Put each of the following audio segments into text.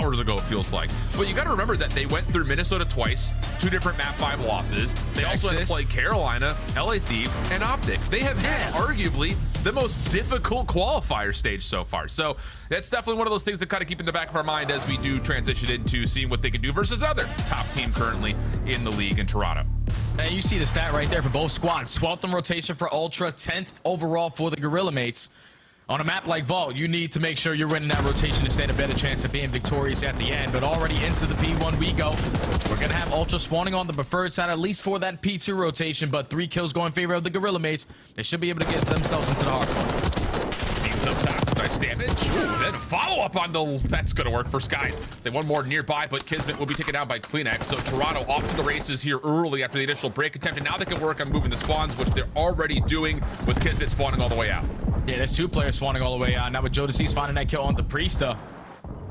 hours ago, it feels like. But you got to remember that they went through Minnesota twice, 2 different map 5 losses. They also had to play Carolina, LA Thieves, and Optic. They have had arguably the most difficult qualifier stage so far. So that's definitely one of those things that kind of keep in the back of our mind as we do transition into seeing what they can do versus another top team currently in the league in Toronto. And you see the stat right there for both squads. 12th in rotation for Ultra, 10th overall for the Gorilla Mates. On a map like Vault, you need to make sure you're winning that rotation to stand a better chance of being victorious at the end. But already into the P1 we go. We're going to have Ultra spawning on the preferred side, at least for that P2 rotation. But 3 kills go in favor of the Gorilla Mates. They should be able to get themselves into the hardpoint. Teams up top. Nice damage. Ooh, then a follow-up on the... That's going to work for Skies. Say one more nearby, but Kismet will be taken down by Kleenex. So Toronto off to the races here early after the initial break attempt. And now they can work on moving the spawns, which they're already doing with Kismet spawning all the way out. Yeah, there's 2 players spawning all the way out. Now with Jodeci's finding that kill on the Priesta.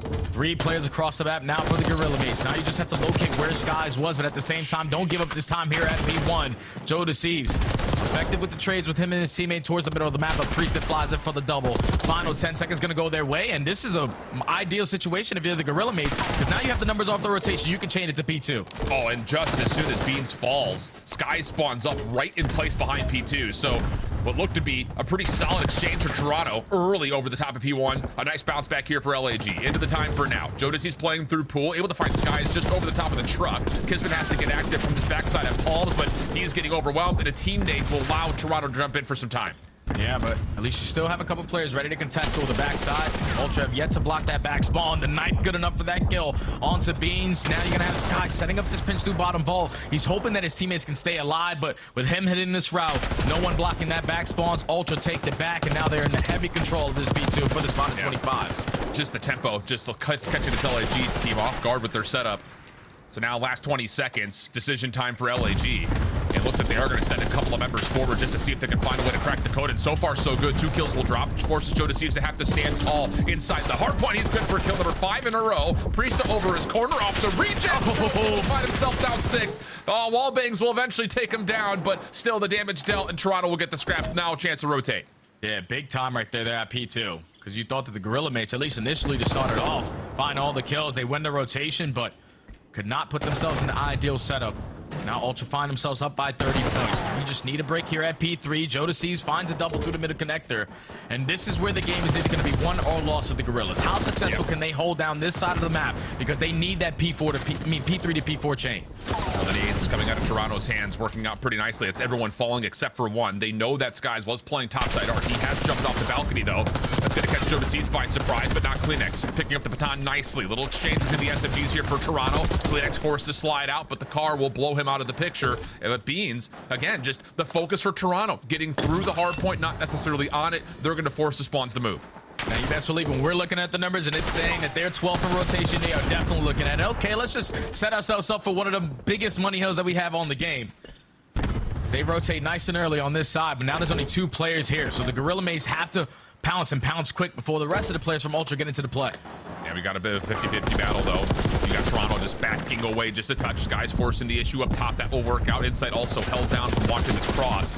3 players across the map now for the Gorilla Mates. Now you just have to locate where Skies was, but at the same time, don't give up this time here at P1. Jodeci's effective with the trades with him and his teammate towards the middle of the map, but Priesta flies it for the double. Final 10 seconds going to go their way, and this is a ideal situation if you're the Gorilla Mates, because now you have the numbers off the rotation. You can chain it to P2. Oh, and just as soon as Beans falls, Skies spawns up right in place behind P2. So what looked to be a pretty solid exchange for Toronto early over the top of P1. A nice bounce back here for LAG. Into the time for now. Jodeci's playing through pool, able to find Skies just over the top of the truck. Kismet has to get active from this backside of Palms, but he's getting overwhelmed, and a teammate will allow Toronto to jump in for some time. Yeah, but at least you still have a couple players ready to contest over the backside. Ultra have yet to block that back spawn. The knife good enough for that kill onto Beans. Now you're gonna have Sky setting up this pinch through bottom vault. He's hoping that his teammates can stay alive, but with him hitting this route, no one blocking that back spawns. Ultra take it back, and now they're in the heavy control of this B2 for this round of 25. Just the tempo, just catching this LAG team off guard with their setup. So now last 20 seconds, decision time for LAG. It looks like they are going to send a couple of members forward just to see if they can find a way to crack the code. And so far, so good. 2 kills will drop, which forces Jodeci to have to stand tall inside the hard point. He's good for kill number 5 in a row. Priesta over his corner off the reject. Oh, find himself down 6. Oh, Wallbangs will eventually take him down, but still the damage dealt, and Toronto will get the scraps. Now a chance to rotate. Yeah, big time right there at P2. Because you thought that the Gorilla Mates, at least initially to start it off, find all the kills. They win the rotation, but could not put themselves in the ideal setup. Now Ultra find themselves up by 30 points. You just need a break here at P3. Jodeci's finds a double through the middle connector. And this is where the game is either going to be won or lost for the Gorillas. How successful can they hold down this side of the map? Because they need that P3 to P4 chain. Now the nades coming out of Toronto's hands, working out pretty nicely. It's everyone falling except for one. They know that Skies was playing topside art. He has jumped off the balcony, though. That's going to catch Jodeci's by surprise, but not Kleenex. Picking up the baton nicely. Little exchange between the SFGs here for Toronto. Kleenex forced to slide out, but the car will blow him out of the picture. But Beans, again, just the focus for Toronto. Getting through the hard point, not necessarily on it. They're going to force the spawns to move. Now, you best believe when we're looking at the numbers and it's saying that they're 12th in rotation, they are definitely looking at it. Okay, let's just set ourselves up for one of the biggest money hills that we have on the game. They rotate nice and early on this side, but now there's only 2 players here. So the Gorilla Mates have to pounce and pounce quick before the rest of the players from Ultra get into the play. Yeah, we got a bit of a 50-50 battle, though. You got Toronto just backing away just a touch. Skies forcing the issue up top. That will work out. Inside also held down from watching this cross.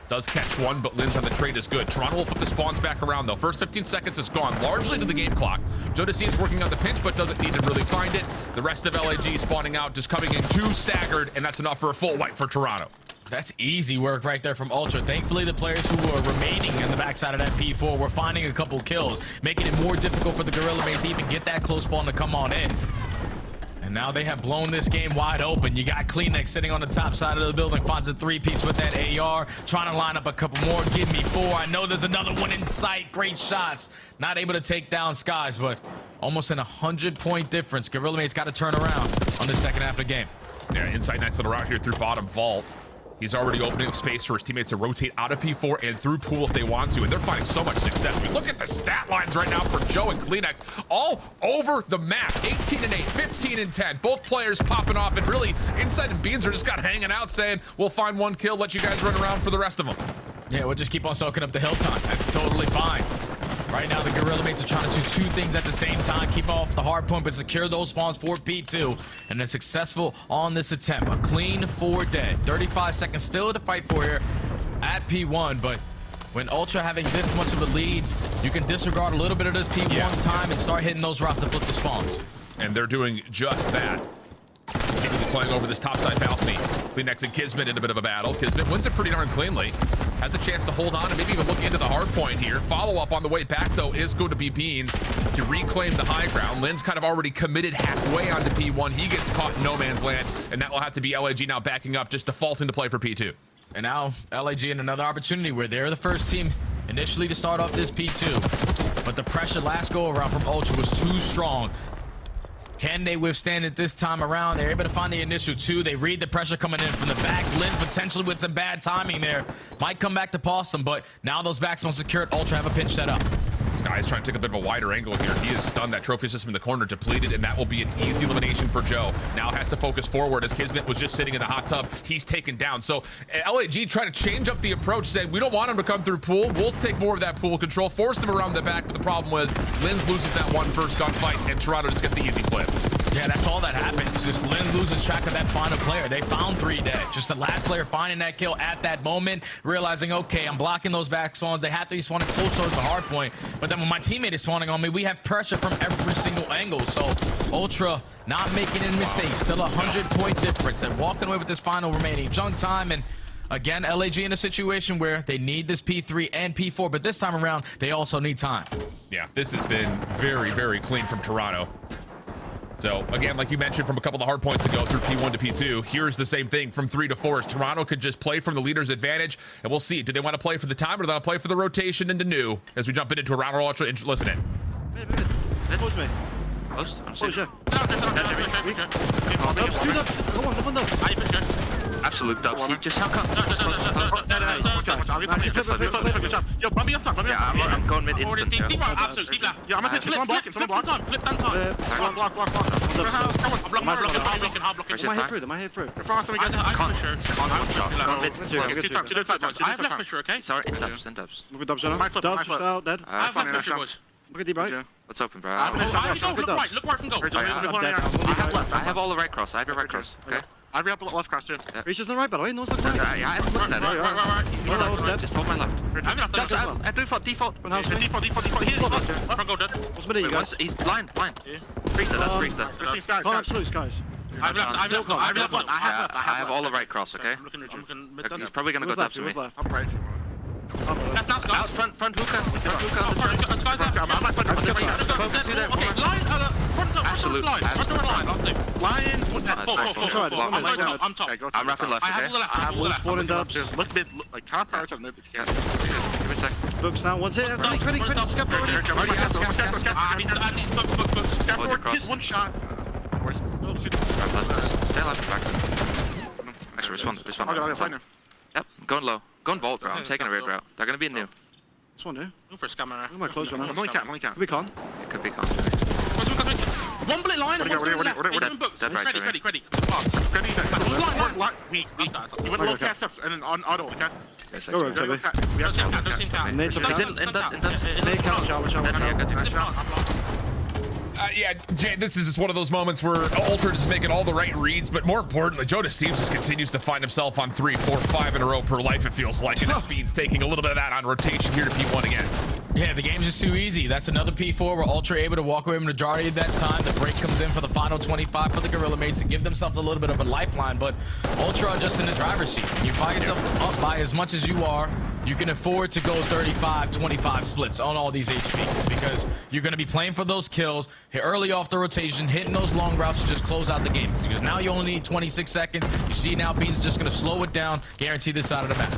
Does catch one, but Lynn's on the trade is good. Toronto will flip the spawns back around, though. First 15 seconds is gone, largely to the game clock. Jodeci is working on the pinch, but doesn't need to really find it. The rest of LAG spawning out, just coming in 2 staggered, and that's enough for a full wipe for Toronto. That's easy work right there from Ultra. Thankfully, the players who were remaining on the backside of that P4 were finding a couple kills, making it more difficult for the Gorilla Mates to even get that close spawn to come on in. And now they have blown this game wide open. You got Kleenex sitting on the top side of the building, finds a 3-piece with that AR, trying to line up a couple more. Give me 4. I know there's another one in sight. Great shots. Not able to take down Skies, but almost an 100-point difference. Gorilla Mates got to turn around on the second half of the game. Yeah, inside nice little route here through bottom vault. He's already opening up space for his teammates to rotate out of P4 and through pool if they want to, and they're finding so much success. I mean, look at the stat lines right now for Joe and Kleenex all over the map. 18 and 8, 15 and 10. Both players popping off, and really Inside and Beans are just got hanging out saying, we'll find 1 kill, let you guys run around for the rest of them. Yeah, we'll just keep on soaking up the hill time. That's totally fine. Right now, the Gorilla Mates are trying to do 2 things at the same time. Keep off the hard point, but secure those spawns for P2. And they're successful on this attempt. A clean 4 dead. 35 seconds still to fight for here at P1. But when Ultra having this much of a lead, you can disregard a little bit of this P1 time and start hitting those routes to flip the spawns. and they're doing just that. Continually playing over this topside balcony. Kleenex and Kismet in a bit of a battle. Kismet wins it pretty darn cleanly. Has a chance to hold on and maybe even look into the hard point here. Follow-up on the way back, though, is going to be Beans to reclaim the high ground. Lynn's kind of already committed halfway onto P1. He gets caught in no man's land, and that will have to be LAG now backing up, just defaulting to play for P2. And now LAG in another opportunity where they're the first team initially to start off this P2. But the pressure last go around from Ultra was too strong. Can they withstand it this time around? They're able to find the initial 2. They read the pressure coming in from the back. Lynn potentially with some bad timing there. Might come back to pause them, but now those backs must secured. Ultra have a pinch set up. Sky is trying to take a bit of a wider angle here. He is stunned. That trophy system in the corner depleted, and that will be an easy elimination for Joe. Now has to focus forward as Kismet was just sitting in the hot tub. He's taken down. So LAG trying to change up the approach, saying we don't want him to come through pool. We'll take more of that pool control, force him around the back. But the problem was Linz loses that one first gunfight, and Toronto just gets the easy flip. Yeah, that's all that happens. Just Lynn loses track of that final player. They found 3 dead. Just the last player finding that kill at that moment, realizing, okay, I'm blocking those back spawns. They have to be spawning close towards the hard point. But then when my teammate is spawning on me, we have pressure from every single angle. So Ultra not making any mistakes. Still a 100-point difference. They're walking away with this final remaining junk time. And again, LAG in a situation where they need this P3 and P4, but this time around, they also need time. Yeah, this has been very, very clean from Toronto. So again, like you mentioned from a couple of hard points ago through P1 to P2, here's the same thing from 3 to 4. Toronto could just play from the leader's advantage, and we'll see. Do they want to play for the time, or do they want to play for the rotation into new as we jump into a round of Ultra? Listen in. Close me. Close? I'm Close, safe. Absolute dubs. He just how come? Yo, bump me up top. Yeah, I'm going mid instant. Deep out, absolute, deep left. Yeah, I'm gonna someone blocking, someone blocking. Flip down time. Block. Come on, I'm blocking. Am I hit through? Am I hit through? I have left pressure, okay? Sorry, in dubs. Look at Dubs out. Dubs out, dead. I have left pressure, boys. Look at deep right. What's open, bro? Look right from goal. I have all the right cross. I have your right cross. Okay. I have left cross too. Reach is on the right, by the way. No, it's not right. Yeah, I haven't looked at it. Right. Just hold my left. I Default. Default. Front goal dead. What's minute, you guys? He's blind. Freeze that. That's freeze that. Call absolute skies. I have left. I have all the right cross. Okay. He's probably gonna go dubs to me. I'm right. Out front hookah. Absolute. I'm top. I'm wrapping left. I have all the left. I have all the left. Spawn in Dubs. Just look mid, like can't prioritize on mid. Give me a sec. Books now. One's hit. Ready. Scap already. One shot. Stay alive and back. Actually, respond. Yep, going low. Going vault, bro. I'm taking a raid route. They're gonna be new. This one new. Go for a scammer. Who am I close on? I'm only can't. Could be con. It could be con. One bullet line and one left. Dead right, Ready. You went low cast ups and then on auto, okay? Yes, Go road, Toby. We have to He's in dubs. Nate count, shower. Yeah, Jay, this is just one of those moments where Ultra is making all the right reads, but more importantly, Joe Seems just continues to find himself on 3, 4, 5 in a row per life, it feels like, and Beans taking a little bit of that on rotation here to P1 again. Yeah, the game's just too easy. That's another P4 where Ultra able to walk away with the majority of that time. The break comes in for the final 25 for the Gorilla Mates to give themselves a little bit of a lifeline, but Ultra are just in the driver's seat. You find yourself up by as much as you are, you can afford to go 35-25 splits on all these HPs because you're going to be playing for those kills, hit early off the rotation, hitting those long routes to just close out the game. Because now you only need 26 seconds. You see now Beans just going to slow it down, guarantee this side of the map.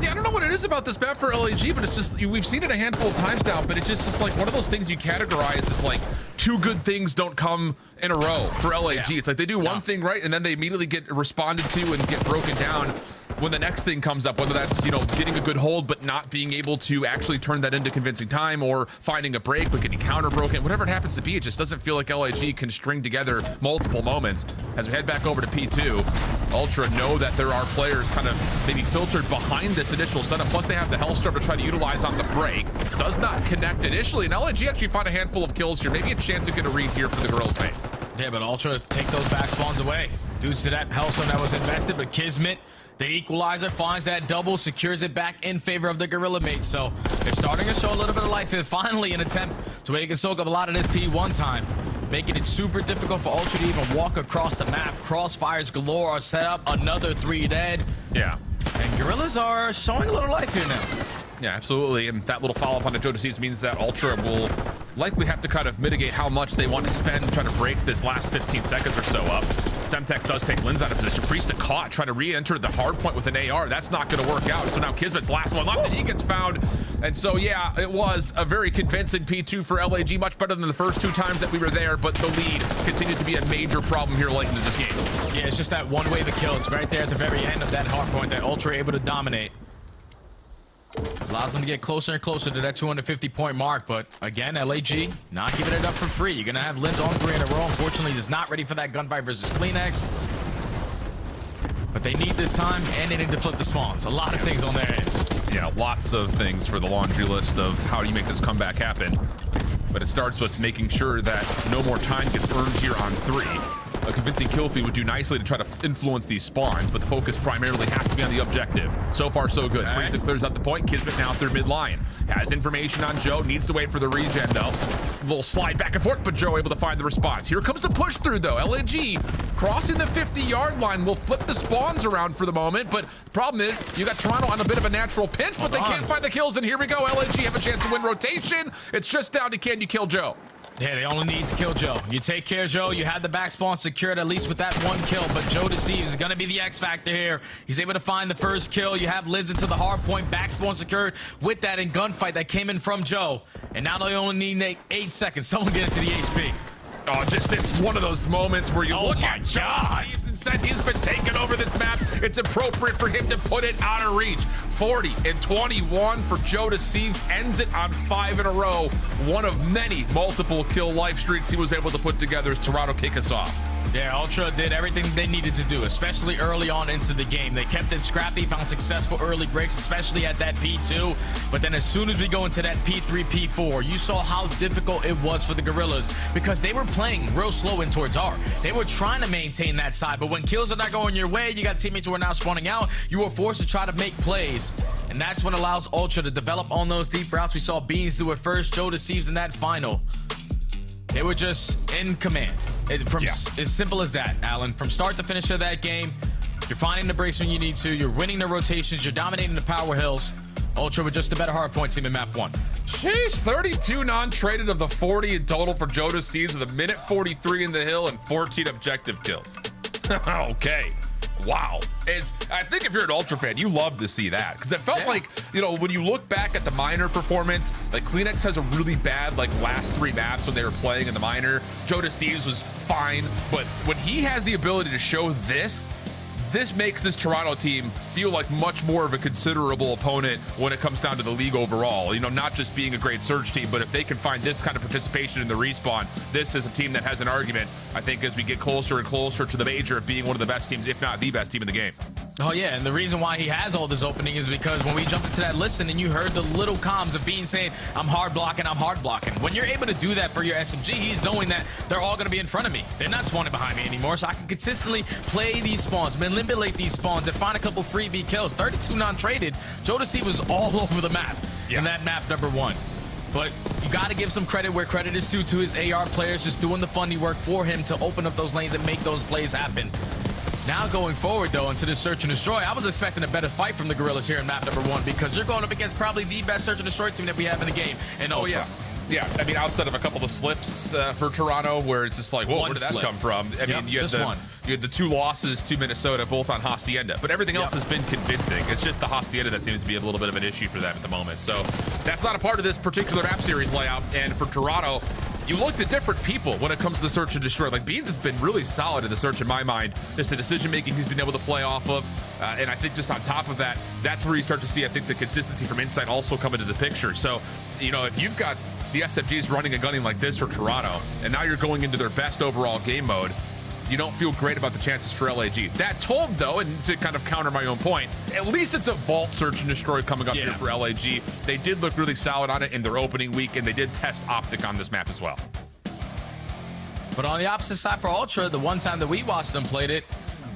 Yeah, I don't know what it is about this map for LAG, but it's just, we've seen it a handful of times now, but it's just like one of those things you categorize as like two good things don't come in a row for LAG. Yeah. It's like they do one thing right, and then they immediately get responded to and get broken down when the next thing comes up, whether that's, you know, getting a good hold but not being able to actually turn that into convincing time, or finding a break but getting counter broken, whatever it happens to be. It just doesn't feel like LAG can string together multiple moments. As we head back over to P2, Ultra know that there are players kind of maybe filtered behind this initial setup, plus they have the Hellstorm to try to utilize on the break. Does not connect initially, and LAG actually find a handful of kills here, maybe a chance to get a read here for the Gorillas, mate. Yeah, but Ultra take those back spawns away due to that Hellstorm that was invested, but Kismet, the equalizer, finds that double, secures it back in favor of the Gorilla Mates. So they're starting to show a little bit of life here. Finally, an attempt to where they can soak up a lot of this P1 time. making it super difficult for Ultra to even walk across the map. Crossfires galore are set up, another 3 dead. Yeah. And Gorillas are showing a little life here now. Yeah, absolutely. And that little follow-up on the Joe Disease means that Ultra will likely have to kind of mitigate how much they want to spend trying to break this last 15 seconds or so up. Semtex does take Linz out of position. Priest caught trying to re-enter the hard point with an AR. That's not going to work out. So now Kismet's last one left, and he gets found. And so, yeah, it was a very convincing P2 for LAG. Much better than the first 2 times that we were there, but the lead continues to be a major problem here late into this game. Yeah, it's just that one wave of kills right there at the very end of that hard point that Ultra able to dominate. Allows them to get closer and closer to that 250-point mark, but again, LAG not giving it up for free. You're gonna have Linz on 3 in a row. Unfortunately, he's not ready for that gunfight versus Kleenex. But they need this time, and they need to flip the spawns. A lot of things on their ends. Yeah, lots of things for the laundry list of how do you make this comeback happen. But it starts with making sure that no more time gets earned here on 3. A convincing kill feed would do nicely to try to influence these spawns, but the focus primarily has to be on the objective. So far, so good. Priest clears out the point. Kismet now through mid-line. Has information on Joe. Needs to wait for the regen, though. A little slide back and forth, but Joe able to find the response. Here comes the push through, though. LAG crossing the 50-yard line will flip the spawns around for the moment, but the problem is you got Toronto on a bit of a natural pinch, but they can't find the kills, and here we go. LAG have a chance to win rotation. It's just down to can you kill Joe? Yeah, they only need to kill Joe. You take care of Joe. You had the back spawn secured at least with that 1 kill, but Joe Deceives is going to be the X factor here. He's able to find the first kill. You have Lids into the hard point, back spawn secured with that in gunfight that came in from Joe. And now they only need 8 seconds. Someone get into the HP. Oh, just this one of those moments where you look at Joe Deceives and said he's been taking over this map. It's appropriate for him to put it out of reach. 40 and 21 for Joe Deceives, ends it on 5 in a row. One of many multiple kill life streaks he was able to put together as Toronto kick us off. Yeah, Ultra did everything they needed to do, especially early on into the game. They kept it scrappy, found successful early breaks, especially at that P2. But then as soon as we go into that P3, P4, you saw how difficult it was for the Gorillas because they were playing real slow in towards R. They were trying to maintain that side, but when kills are not going your way, you got teammates who are now spawning out, you were forced to try to make plays. And that's what allows Ultra to develop on those deep routes. We saw Beans do it first, Joe Deceives in that final. They were just in command. As simple as that, Alan. From start to finish of that game, you're finding the breaks when you need to. You're winning the rotations. You're dominating the power hills. Ultra with just a better hardpoint team in map 1. Sheesh, 32 non-traded of the 40 in total for Joe Deceives with a minute 43 in the hill and 14 objective kills. Okay. Wow. I think if you're an Ultra fan, you love to see that because it felt like, you know, when you look back at the minor performance, like Kleenex has a really bad like last 3 maps when they were playing in the minor. Joe Deceives was fine, but when he has the ability to show this makes this Toronto team feel like much more of a considerable opponent when it comes down to the league overall. You know, not just being a great surge team, but if they can find this kind of participation in the respawn, this is a team that has an argument, I think, as we get closer and closer to the major of being one of the best teams, if not the best team in the game. Oh, yeah, and the reason why he has all this opening is because when we jumped into that listen and you heard the little comms of Bean saying, I'm hard blocking. When you're able to do that for your SMG, he's knowing that they're all going to be in front of me. They're not spawning behind me anymore, so I can consistently play these spawns, manipulate these spawns, and find a couple freebie kills. 32 non-traded. Joe Deceives was all over the map in that map number 1. But you got to give some credit where credit is due to his AR players just doing the funny work for him to open up those lanes and make those plays happen. Now going forward, though, into this search and destroy, I was expecting a better fight from the Gorillas here in map number 1 because you're going up against probably the best search and destroy team that we have in the game in Ultra. Yeah, I mean, outside of a couple of slips for Toronto where it's just like, whoa, where did that come from? I mean, you had the 2 losses to Minnesota, both on Hacienda, but everything else has been convincing. It's just the Hacienda that seems to be a little bit of an issue for them at the moment. So that's not a part of this particular map series layout. And for Toronto, you looked at different people when it comes to the search and destroy. Like, Beans has been really solid in the search in my mind. Just the decision-making he's been able to play off of. And I think just on top of that, that's where you start to see, I think, the consistency from Insight also come into the picture. So, you know, if you've got the SFGs running and gunning like this for Toronto, and now you're going into their best overall game mode, you don't feel great about the chances for LAG. That told, though, and to kind of counter my own point, at least it's a vault search and destroy coming up here for LAG. They did look really solid on it in their opening week, and they did test Optic on this map as well. But on the opposite side for Ultra, the one time that we watched them played it,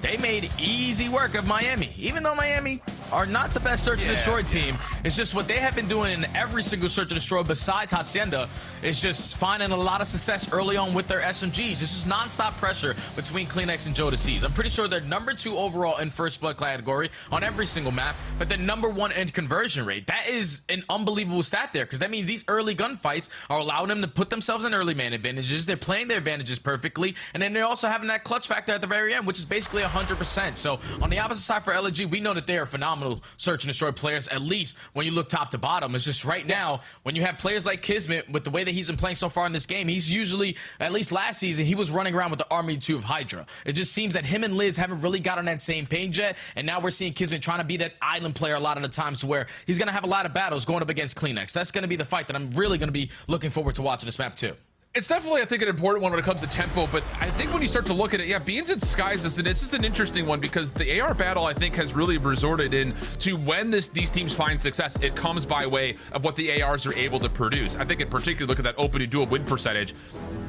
they made easy work of Miami. Even though Miami are not the best search and destroy team. It's just what they have been doing in every single search and destroy besides Hacienda is just finding a lot of success early on with their SMGs. This is non-stop pressure between Kleenex and Joe Seas. I'm pretty sure they're number 2 overall in first blood category on every single map, but they're number 1 in conversion rate. That is an unbelievable stat there, because that means these early gunfights are allowing them to put themselves in early man advantages. They're playing their advantages perfectly, and then they're also having that clutch factor at the very end, which is basically 100%. So on the opposite side for LG, we know that they are phenomenal search and destroy players, at least when you look top to bottom. It's just right now, when you have players like Kismet, with the way that he's been playing so far in this game, he's usually, at least last season, he was running around with the Army 2 of Hydra. It just seems that him and Liz haven't really got on that same page yet, and now we're seeing Kismet trying to be that island player a lot of the times, where he's going to have a lot of battles going up against Kleenex. That's going to be the fight that I'm really going to be looking forward to watching this map too. It's definitely, I think, an important one when it comes to tempo, but I think when you start to look at it, yeah, Beans and Skies, this is an interesting one, because the AR battle, I think, has really resorted in to when these teams find success, it comes by way of what the ARs are able to produce. I think in particular, look at that opening duel win percentage.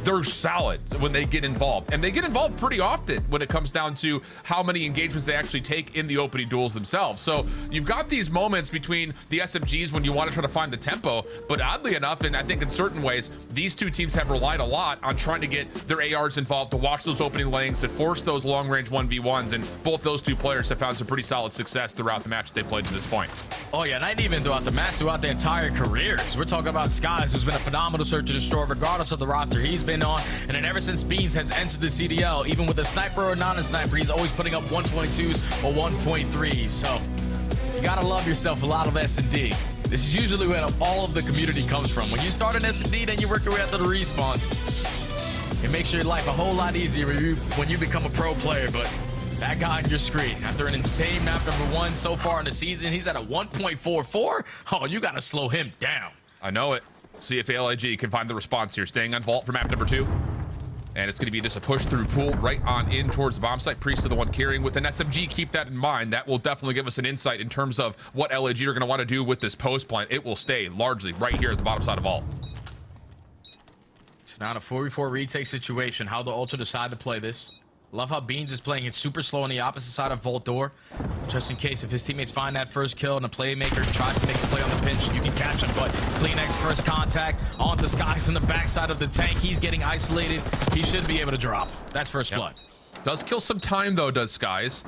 They're solid when they get involved, and they get involved pretty often when it comes down to how many engagements they actually take in the opening duels themselves. So you've got these moments between the SMGs when you want to try to find the tempo, but oddly enough, and I think in certain ways, these two teams have relied a lot on trying to get their ARs involved, to watch those opening lanes, to force those long-range 1v1s, and both those two players have found some pretty solid success throughout the match they played to this point. Oh yeah, not even throughout the match, throughout their entire careers. We're talking about Skies, who's been a phenomenal search and destroy regardless of the roster he's been on, and then ever since Beans has entered the CDL, even with a sniper or not a sniper, he's always putting up 1.2s or 1.3s. So you gotta love yourself a lot of S&D. This is usually where all of the community comes from. When you start an S&D, then you work your way out to the respawns. It makes your life a whole lot easier when you become a pro player. But that guy on your screen, after an insane map number 1 so far in the season, he's at a 1.44. Oh, you gotta slow him down. I know it. See if LAG can find the response here. Staying on Vault for map number 2. And it's going to be just a push through pool right on in towards the bomb site. Priest to the one carrying with an SMG. Keep that in mind. That will definitely give us an insight in terms of what LAG are going to want to do with this post plant. It will stay largely right here at the bottom side of Vault. So now in a 4v4 retake situation, how the Ultra decide to play this. Love how Beans is playing it super slow on the opposite side of Vault door, just in case if his teammates find that first kill and a playmaker tries to make a play on the pinch, you can catch him. But Kleenex first contact onto Skies on the backside of the tank. He's getting isolated. He should be able to drop. That's first blood. Does kill some time though, does Skies.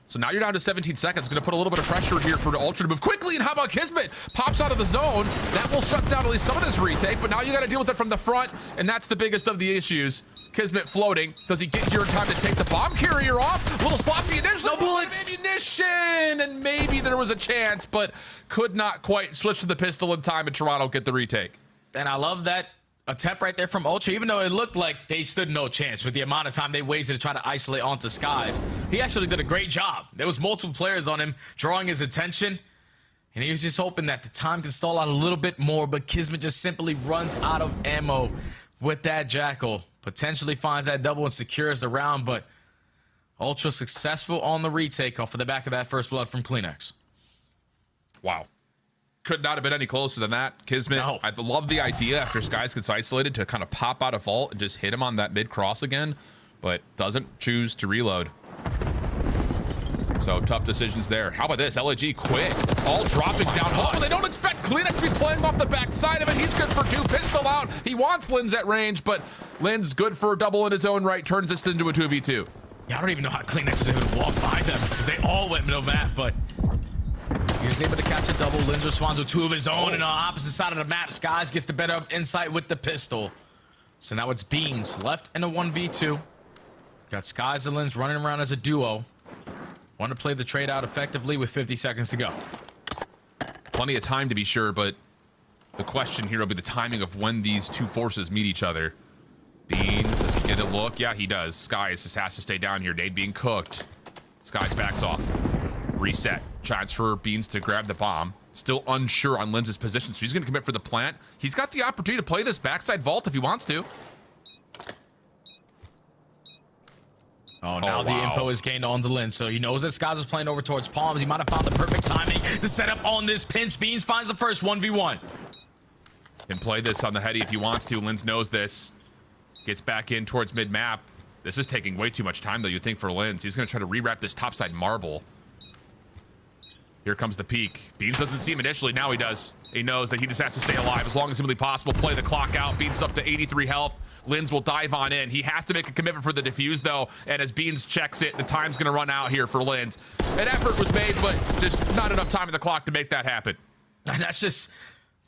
So now you're down to 17 seconds. Going to put a little bit of pressure here for the Ultra to move quickly. And how about Kismet? Pops out of the zone. That will shut down at least some of this retake, but now you got to deal with it from the front, and that's the biggest of the issues. Kismet floating. Does he get here in time to take the bomb carrier off? A little sloppy initially. No bullets. Ammunition, and maybe there was a chance, but could not quite switch to the pistol in time, and Toronto get the retake. And I love that attempt right there from Ultra, even though it looked like they stood no chance with the amount of time they wasted to try to isolate onto Skies. He actually did a great job. There was multiple players on him drawing his attention, and he was just hoping that the time could stall out a little bit more, but Kismet just simply runs out of ammo with that Jackal. Potentially finds that double and secures the round, but Ultra successful on the retake off of the back of that first blood from Kleenex. Wow. Could not have been any closer than that. Kismet, No. I love the idea after Skies gets isolated to kind of pop out of Vault and just hit him on that mid-cross again, but doesn't choose to reload. So tough decisions there. How about this? LAG quick. All dropping down. Oh, they don't expect Kleenex to be playing off the back side of it. He's good for 2. Pistol out. He wants Linz at range, but Linz good for a double in his own right. Turns this into a 2v2. Yeah, I don't even know how Kleenex is able to walk by them because they all went no map, but he was able to catch a double. Linz responds with 2 of his own, and on the opposite side of the map, Skies gets the better insight with the pistol. So now it's Beans left in a 1v2. Got Skies and Linz running around as a duo. Want to play the trade out effectively with 50 seconds to go. Plenty of time to be sure, but the question here will be the timing of when these two forces meet each other. Beans, does he get a look? Yeah, he does. Skies just has to stay down here. Nade being cooked. Skies backs off. Reset. Chance for Beans to grab the bomb. Still unsure on Linz's position, so he's going to commit for the plant. He's got the opportunity to play this backside vault if he wants to. Oh, now the info is gained on the Linz, so he knows that Skies is playing over towards Palms. He might have found the perfect timing to set up on this pinch. Beans finds the first 1v1. Can play this on the heady if he wants to. Linz knows this. Gets back in towards mid-map. This is taking way too much time, though, you'd think, for Linz. He's going to try to rewrap this topside marble. Here comes the peak. Beans doesn't see him initially. Now he does. He knows that he just has to stay alive as long as humanly possible. Play the clock out. Beans up to 83 health. Linz will dive on in. He has to make a commitment for the defuse, though, and as Beans checks it, the time's going to run out here for Linz. An effort was made, but just not enough time in the clock to make that happen. And that's just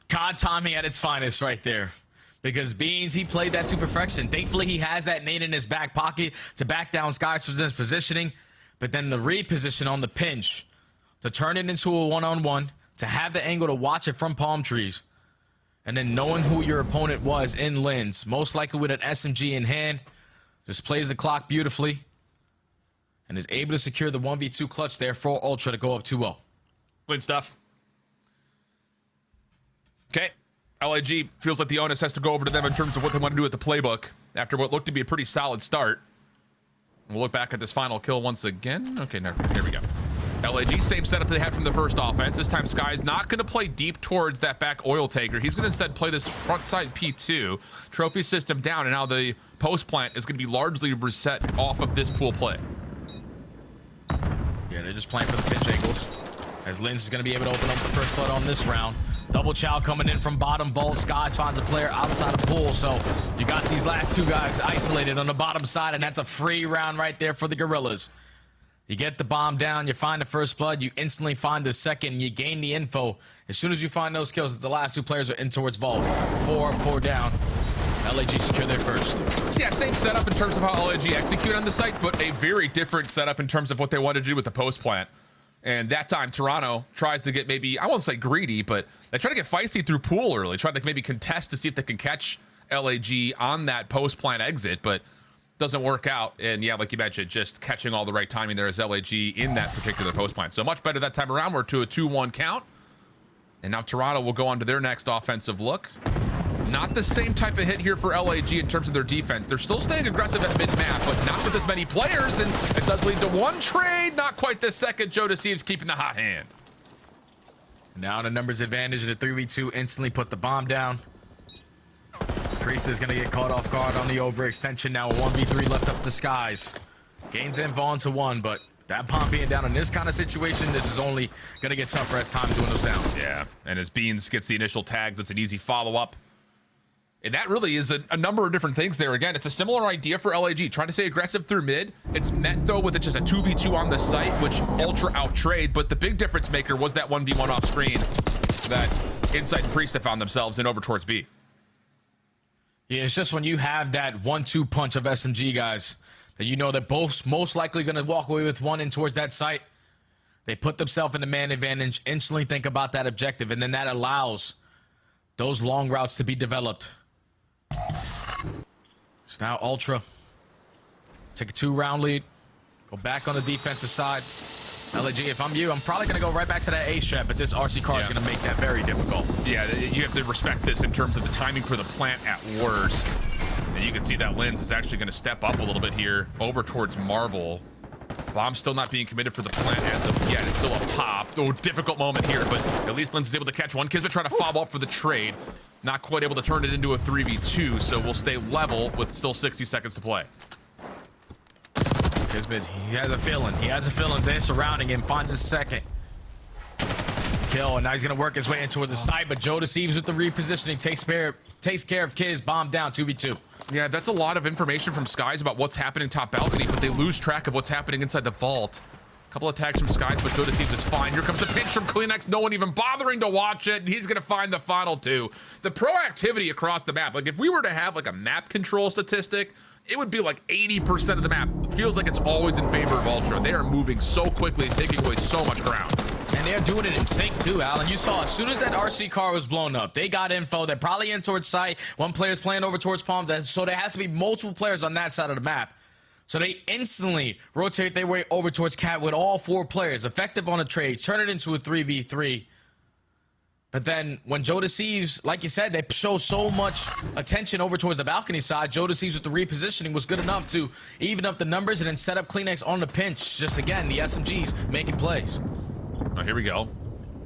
COD timing at its finest right there. Because Beans, he played that to perfection. Thankfully, he has that nade in his back pocket to back down Sky's positioning, but then the reposition on the pinch to turn it into a one-on-one, to have the angle to watch it from palm trees, and then knowing who your opponent was in Linz, most likely with an SMG in hand, just plays the clock beautifully and is able to secure the 1v2 clutch there for Ultra to go up 2-0. Clean stuff. Okay. LAG feels like the onus has to go over to them in terms of what they want to do with the playbook after what looked to be a pretty solid start. We'll look back at this final kill once again. Okay, there we go. LAG, same setup they had from the first offense. This time, Sky's not going to play deep towards that back oil taker. He's going to instead play this front side P2, trophy system down, and now the post plant is going to be largely reset off of this pool play. Yeah, they're just playing for the pitch angles, as Linz is going to be able to open up the first blood on this round. Double chow coming in from bottom vault. Skies finds a player outside of pool, so you got these last two guys isolated on the bottom side, and that's a free round right there for the Gorillas. You get the bomb down, you find the first blood, you instantly find the second, you gain the info. As soon as you find those kills, the last two players are in towards vault. 4 down. LAG secure their first. Yeah, same setup in terms of how LAG execute on the site, but a very different setup in terms of what they wanted to do with the post plant. And that time, Toronto tries to get maybe, I won't say greedy, but they try to get feisty through pool early, try to maybe contest to see if they can catch LAG on that post plant exit, but doesn't work out. And yeah, like you mentioned, just catching all the right timing there as LAG in that particular post plant. So much better that time around. We're to a 2-1 count. And now Toronto will go on to their next offensive look. Not the same type of hit here for LAG in terms of their defense. They're still staying aggressive at mid-map, but not with as many players, and it does lead to one trade. Not quite the second. Joe Deceives keeping the hot hand. Now the numbers advantage in the 3v2 instantly put the bomb down. Priest is going to get caught off guard on the overextension. Now a 1v3 left up to Skies. Gains info onto one, but that bomb being down in this kind of situation, this is only going to get tougher as time doing those down. Yeah, and as Beans gets the initial tag, that's an easy follow-up. And that really is a number of different things there. Again, it's a similar idea for LAG. Trying to stay aggressive through mid. It's met, though, with just a 2v2 on the site, which Ultra out-trade. But the big difference maker was that 1v1 off screen that Insight and Priest have found themselves in over towards B. Yeah, it's just when you have that 1-2 punch of SMG guys that you know that both most likely going to walk away with one in towards that site. They put themselves in the man advantage, instantly think about that objective, and then that allows those long routes to be developed. So now Ultra take a 2-round lead, go back on the defensive side. LAG, if I'm you, I'm probably going to go right back to that A strat, but this RC car is going to make that very difficult. Yeah, you have to respect this in terms of the timing for the plant at worst. And you can see that Linz is actually going to step up a little bit here over towards Marble. Bomb still not being committed for the plant as of yet. It's still up top. Oh, difficult moment here, but at least Linz is able to catch one. Kismet trying to fob up for the trade. Not quite able to turn it into a 3v2, so we'll stay level with still 60 seconds to play. Kismet, he has a feeling. He has a feeling they're surrounding him. Finds his second kill, and now he's going to work his way into the side, but Joe Deceives with the repositioning. Takes care of Kiz. Bomb down, 2v2. Yeah, that's a lot of information from Skies about what's happening top balcony, but they lose track of what's happening inside the vault. Couple attacks from Skies, but Joe Deceives is fine. Here comes the pinch from Kleenex. No one even bothering to watch it. He's going to find the final two. The proactivity across the map. Like, if we were to have, like, a map control statistic, it would be like 80% of the map. It feels like it's always in favor of Ultra. They are moving so quickly and taking away so much ground. And they're doing it in sync, too, Alan. You saw as soon as that RC car was blown up, they got info. They're probably in towards site. One player's playing over towards Palm. So there has to be multiple players on that side of the map. So they instantly rotate their way over towards Cat with all 4 players. Effective on a trade. Turn it into a 3v3. But then when Joe Deceives, like you said, they show so much attention over towards the balcony side. Joe Deceives with the repositioning was good enough to even up the numbers and then set up Kleenex on the pinch. Just again, the SMGs making plays. Oh, here we go.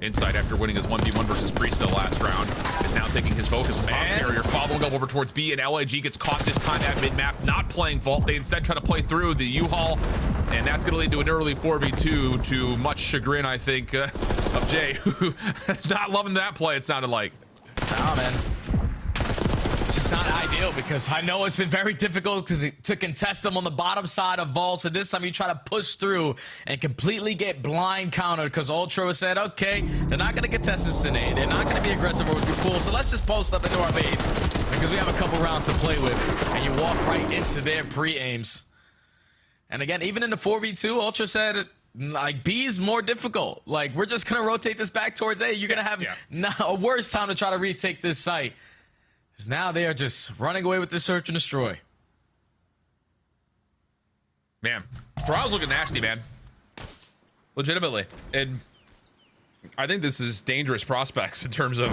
Insight, after winning his 1v1 versus Priest the last round, is now taking his focus. Bomb carrier following up over towards B, and LAG gets caught this time at mid-map, not playing Vault. They instead try to play through the U-Haul, and that's going to lead to an early 4v2 to much chagrin, I think, of Jay, who not loving that play, it sounded like. Nah, man. It's just not ideal because I know it's been very difficult to contest them on the bottom side of Vault. So this time you try to push through and completely get blind countered because Ultra said, okay, they're not going to contest this today. They're not going to be aggressive or through pool. So let's just post up into our base because we have a couple rounds to play with. And you walk right into their pre-aims. And again, even in the 4v2, Ultra said, like, B is more difficult. Like, we're just going to rotate this back towards A. You're going to have a worse time to try to retake this site. Because now they are just running away with the search and destroy. Man, Toronto's looking nasty, man. Legitimately. And I think this is dangerous prospects in terms of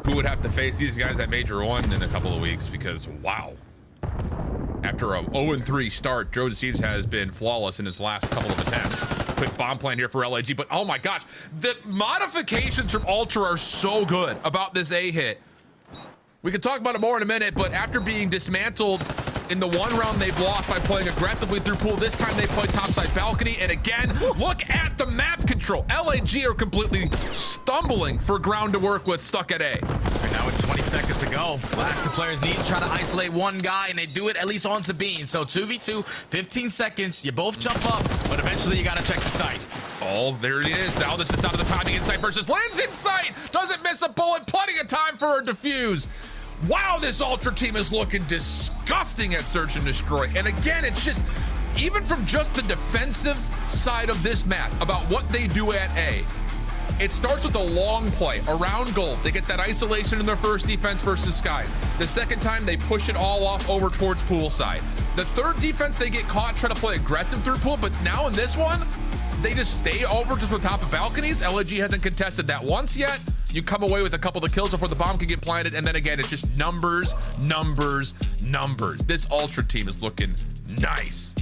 who would have to face these guys at Major 1 in a couple of weeks. Because, wow. After a 0-3 start, Joe Deceives has been flawless in his last couple of attempts. Quick bomb plan here for LAG, but oh my gosh, the modifications from Ultra are so good about this A hit. We can talk about it more in a minute, but after being dismantled in the one round they've lost by playing aggressively through pool, this time they play topside balcony, and again, look at the map control. LAG are completely stumbling for ground to work with stuck at A. Right now with 20 seconds to go, last two players need to try to isolate one guy, and they do it at least onto Bean. So 2v2, 15 seconds, you both jump up, but eventually you gotta check the site. Oh, there it is. Now this is down to the timing. Insight versus Lens. Insight doesn't miss a bullet. Plenty of time for a defuse. Wow, this Ultra team is looking disgusting at search and destroy. And again, it's just, even from just the defensive side of this map, about what they do at A, it starts with a long play around gold. They get that isolation in their first defense versus Skies. The second time, they push it all off over towards pool side. The third defense, they get caught trying to play aggressive through pool, but now in this one, they just stay over just on top of balconies. LAG hasn't contested that once yet. You come away with a couple of kills before the bomb can get planted, and then again, it's just numbers, numbers, numbers. This Ultra team is looking nice.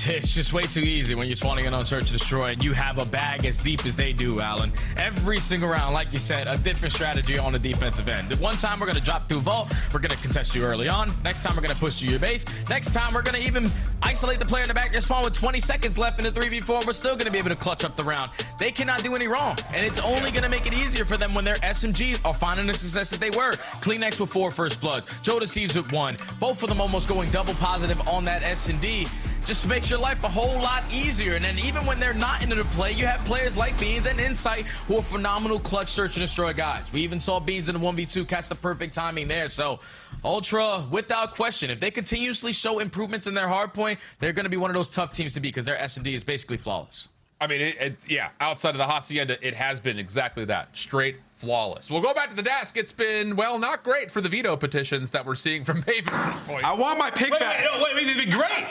It's just way too easy when you're spawning in on search and destroy and you have a bag as deep as they do, Alan. Every single round, like you said, a different strategy on the defensive end. One time we're going to drop through vault, we're going to contest you early on. Next time we're going to push to your base. Next time we're going to even isolate the player in the back of your spawn with 20 seconds left in the 3v4. We're still going to be able to clutch up the round. They cannot do any wrong, and it's only going to make it easier for them when their SMGs are finding the success that they were. Kleenex with 4 first bloods, Joe Deceives with 1. Both of them almost going double positive on that S&D. Just makes your life a whole lot easier. And then even when they're not into the play, you have players like Beans and Insight who are phenomenal clutch search and destroy guys. We even saw Beans in the 1v2 catch the perfect timing there. So Ultra, without question, if they continuously show improvements in their hard point, they're going to be one of those tough teams to beat because their S&D is basically flawless. I mean, yeah, outside of the Hacienda, it has been exactly that. Straight flawless. We'll go back to the desk. It's been, well, not great for the veto petitions that we're seeing from Maven at this point. I want my pick back. Wait, it's been great.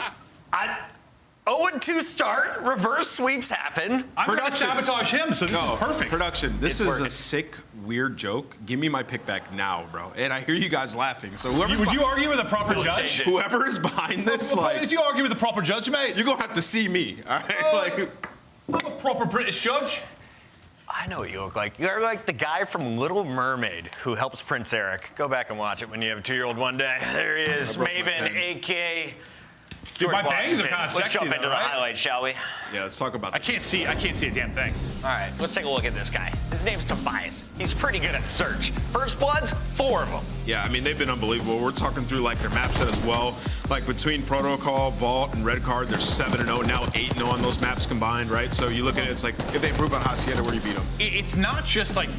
0-2 start, reverse sweeps happen. I'm going to sabotage him, so this is perfect. Production, this is a sick, weird joke. Give me my pick back now, bro. And I hear you guys laughing. So Would you argue with a proper judge? Whoever is behind this, Did you argue with a proper judge, mate? you're gonna have to see me, all right? I'm a proper British judge. I know what you look like. You're like the guy from Little Mermaid who helps Prince Eric. Go back and watch it when you have a 2-year-old one day. There he is, Maven, a.k.a. Dude, my bangs are kind of sexy. Let's jump into the highlights, shall we? Yeah, let's talk about I can't see a damn thing. All right, let's take a look at this guy. His name's Tobias. He's pretty good at search. First bloods, 4 of them. Yeah, I mean, they've been unbelievable. We're talking through, like, their map set as well. Like, between Protocol, Vault, and Red Card, they're 7-0, now 8-0 on those maps combined, right? So you look at it, it's like, if they improve on Hacienda, where do you beat them? It's not just, like,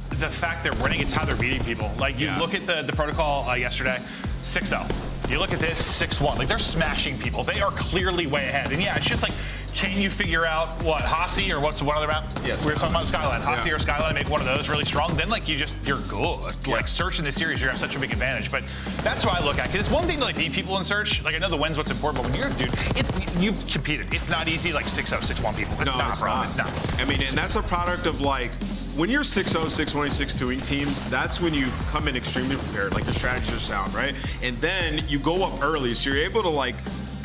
the fact they're winning, it's how they're beating people. Like, you look at the Protocol yesterday, 6-0. You look at this, 6-1. Like, they're smashing people. They are clearly way ahead. And yeah, it's just like, can you figure out what, Hasi or what's one other map? Yes. We were talking about Skyline. Hasi or Skyline, make one of those really strong. Then, like, you're good. Yeah. Like, search in this series, you have such a big advantage. But that's what I look at. Because it's one thing to, like, beat people in search. Like, I know the win's what's important, but when you're a dude, you've competed. It's not easy, like, 6-0, 6-1 people. It's not, bro. It's not. I mean, and that's a product of, like, when you're 6-0, 6-1, 6-2ing teams, that's when you come in extremely prepared. Like, your strategies are sound, right? And then you go up early, so you're able to, like,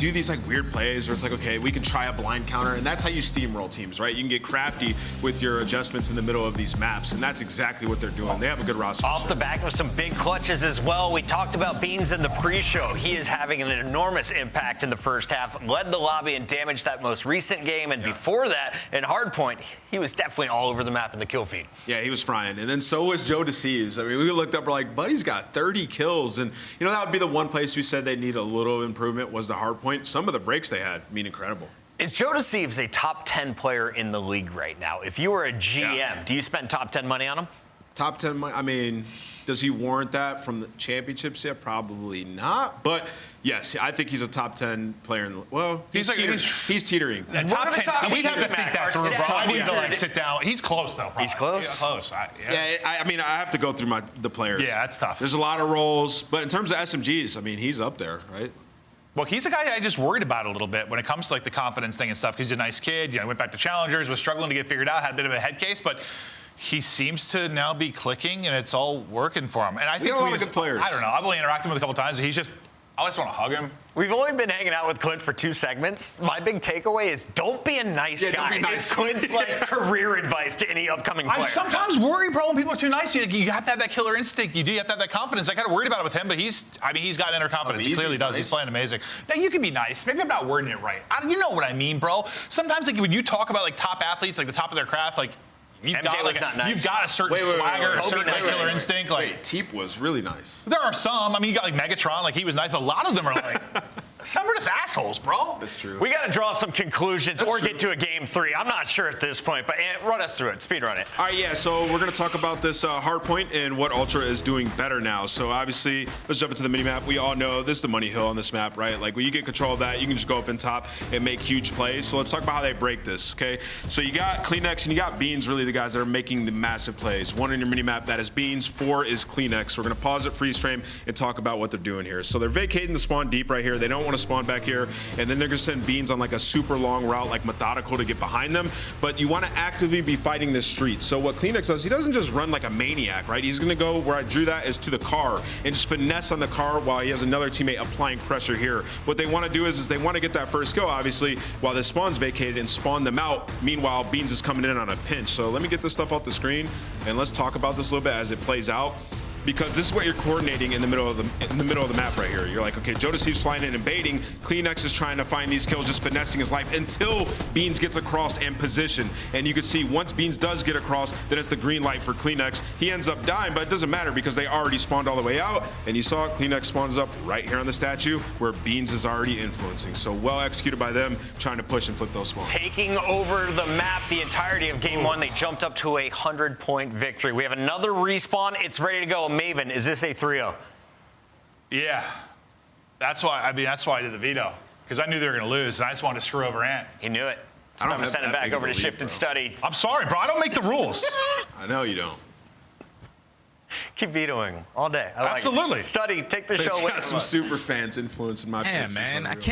do these like weird plays where it's like, okay, we can try a blind counter, and that's how you steamroll teams, right? You can get crafty with your adjustments in the middle of these maps, and that's exactly what they're doing. They have a good roster. Off the back of some big clutches as well. We talked about Beans in the pre-show. He is having an enormous impact in the first half, led the lobby and damaged that most recent game, and before that, in hardpoint, he was definitely all over the map in the kill feed. Yeah, he was frying. And then so was Joe Deceives. I mean, we looked up, we're like, Buddy's got 30 kills. And, you know, that would be the one place we said they need a little improvement was the hard point. Some of the breaks they had, I mean, incredible. Is Joe Deceives a top 10 player in the league right now? If you were a GM, do you spend top 10 money on him? Top 10 money, I mean, does he warrant that from the championships yet? Probably not. But yes, I think he's a top 10 player in the, well, he's teetering. Top 10. We'd have to think that through, bro. I need to like Mac. sit down. He's close though. Probably. He's close? Yeah, close. I mean, I have to go through the players. Yeah, that's tough. There's a lot of roles. But in terms of SMGs, I mean, he's up there, right? Well, he's a guy I just worried about a little bit when it comes to like the confidence thing and stuff. He's a nice kid. You know, went back to challengers, was struggling to get figured out, had a bit of a head case, but he seems to now be clicking and it's all working for him. And I think a lot of good players. I don't know. I've only interacted with him a couple times. He's just, I just want to hug him. We've only been hanging out with Clint for 2 segments. My big takeaway is don't be a nice guy. Don't be nice. It's Clint's like career advice to any upcoming player. I sometimes worry, bro, when people are too nice. You have to have that killer instinct. You have to have that confidence. I kind of worried about it with him, but he's got inner confidence. He clearly does. Nice. He's playing amazing. Now, you can be nice. Maybe I'm not wording it right. You know what I mean, bro. Sometimes like when you talk about like top athletes, like the top of their craft, like you've got a certain swagger, a certain killer instinct. Like Teep was really nice. there are some. I mean, you got like Megatron, like he was nice, but a lot of them are like some are just assholes, bro. That's true. We got to draw some conclusions or true. get to a game 3. I'm not sure at this point, but run us through it. Speed run it. All right, yeah, so we're going to talk about this hard point and what Ultra is doing better now. So obviously, let's jump into the mini-map. We all know this is the money hill on this map, right? Like when you get control of that, you can just go up in top and make huge plays. So let's talk about how they break this, okay? So you got Kleenex and you got Beans, really the guys that are making the massive plays. 1 in your mini-map, that is Beans. 4 is Kleenex. We're going to pause it, freeze frame, and talk about what they're doing here. So they're vacating the spawn deep right here. They don't want to spawn back here. And then they're going to send Beans on like a super long route, like methodical to get behind them. But you want to actively be fighting this street. So what Kleenex does, he doesn't just run like a maniac, right? He's going to go where I drew that is to the car and just finesse on the car while he has another teammate applying pressure here. What they want to do is they want to get that first kill, obviously, while the spawn's vacated and spawn them out. Meanwhile, Beans is coming in on a pinch. So let me get this stuff off the screen and let's talk about this a little bit as it plays out. Because this is what you're coordinating in the middle of the map right here. You're like, okay, Joe Deceives flying in and baiting. Kleenex is trying to find these kills, just finessing his life until Beans gets across and position. And you can see once Beans does get across, then it's the green light for Kleenex. He ends up dying, but it doesn't matter because they already spawned all the way out. And you saw Kleenex spawns up right here on the statue where Beans is already influencing. So well executed by them, trying to push and flip those spawns. Taking over the map the entirety of game 1, they jumped up to a 100-point victory. We have another respawn. It's ready to go. Maven, is this a 3-0? Yeah. That's why I did the veto. Because I knew they were going to lose, and I just wanted to screw over Ant. He knew it. So I don't I'm going to have send him that back big of over a to lead, shift and bro. study. I'm sorry, bro. I don't make the rules. I know you don't. Keep vetoing all day. I like Absolutely. it. Study, take the show It's away got from some us. super fans influencing my Man, picks. man, It's I unreal.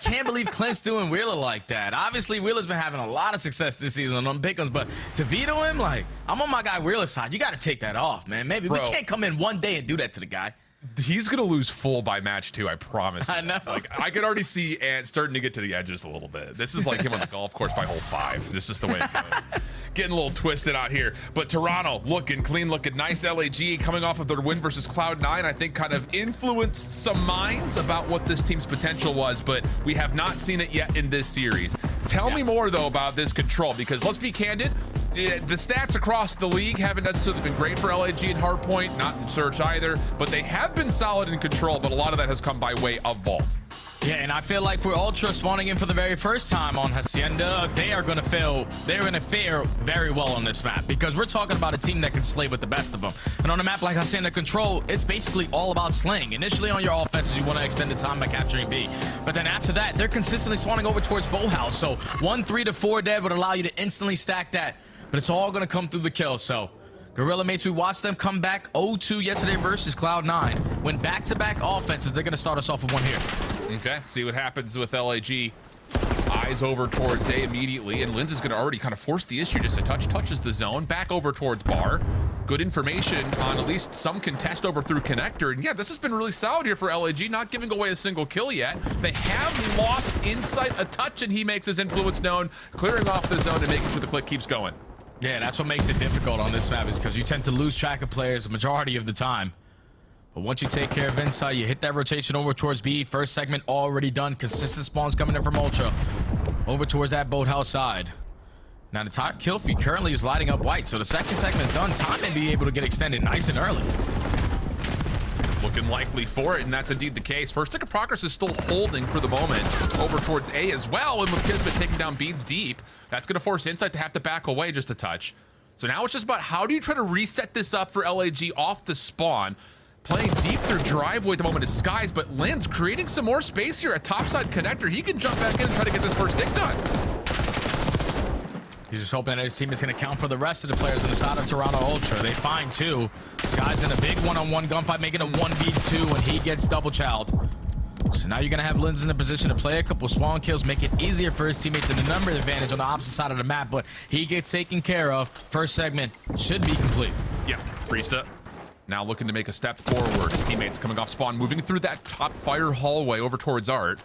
can't believe Clint's doing Wheeler like that. Obviously, Wheeler's been having a lot of success this season on pick'ems, but to veto him, like, I'm on my guy Wheeler's side. You got to take that off, man. Maybe we Bro. can't come in one day and do that to the guy. He's gonna lose full by match 2, I promise you. I know. Like I could already see Ant starting to get to the edges a little bit. This is like him on the golf course by hole 5. This is the way it goes. Getting a little twisted out here. But Toronto looking clean, looking nice. LAG coming off of their win versus Cloud9, I think kind of influenced some minds about what this team's potential was, but we have not seen it yet in this series. Tell me more though about this control, because let's be candid, the stats across the league haven't necessarily been great for LAG and Hardpoint, not in Search either, but they have been solid in control, but a lot of that has come by way of Vault. Yeah, and I feel like for Ultra spawning in for the very first time on Hacienda, they are going to fail. They're going to fare very well on this map because we're talking about a team that can slay with the best of them. And on a map like Hacienda Control, it's basically all about slaying. Initially on your offenses, you want to extend the time by capturing B. But then after that, they're consistently spawning over towards Bowhouse. So 1, 3 to 4 dead would allow you to instantly stack that. But it's all going to come through the kill. So Gorilla mates, we watched them come back 0-2 yesterday versus Cloud9. When back-to-back offenses, they're going to start us off with one here. Okay, see what happens with LAG. Eyes over towards A immediately, and Linz is going to already kind of force the issue. Just a touches the zone, back over towards Bar. Good information on at least some contest over through connector. And yeah, this has been really solid here for LAG, not giving away a single kill yet. They have lost Insight a touch, and he makes his influence known, clearing off the zone and making sure the click keeps going. Yeah, that's what makes it difficult on this map, is because you tend to lose track of players the majority of the time. But once you take care of Insight, you hit that rotation over towards B. First segment already done. Consistent spawns coming in from Ultra. Over towards that boathouse side. Now the top kill feed currently is lighting up white, so the second segment is done. Time may be able to get extended nice and early. Looking likely for it, and that's indeed the case. First tick of progress is still holding for the moment over towards A as well, and with Kismet taking down Beans deep, that's going to force Insight to have to back away just a touch. So now it's just about how do you try to reset this up for LAG off the spawn. Playing deep through driveway at the moment is Skies, but Lynn's creating some more space here at topside connector. He can jump back in and try to get this first tick done. He's just hoping that his team is going to count for the rest of the players on the side of Toronto Ultra. They find two. Skies in a big one-on-one gunfight, making a 1v2 when he gets double chowed. So now you're going to have Linz in a position to play a couple spawn kills, make it easier for his teammates in the number advantage on the opposite side of the map, but he gets taken care of. First segment should be complete. Yeah, Priesta now looking to make a step forward. His teammates coming off spawn, moving through that top fire hallway over towards Art.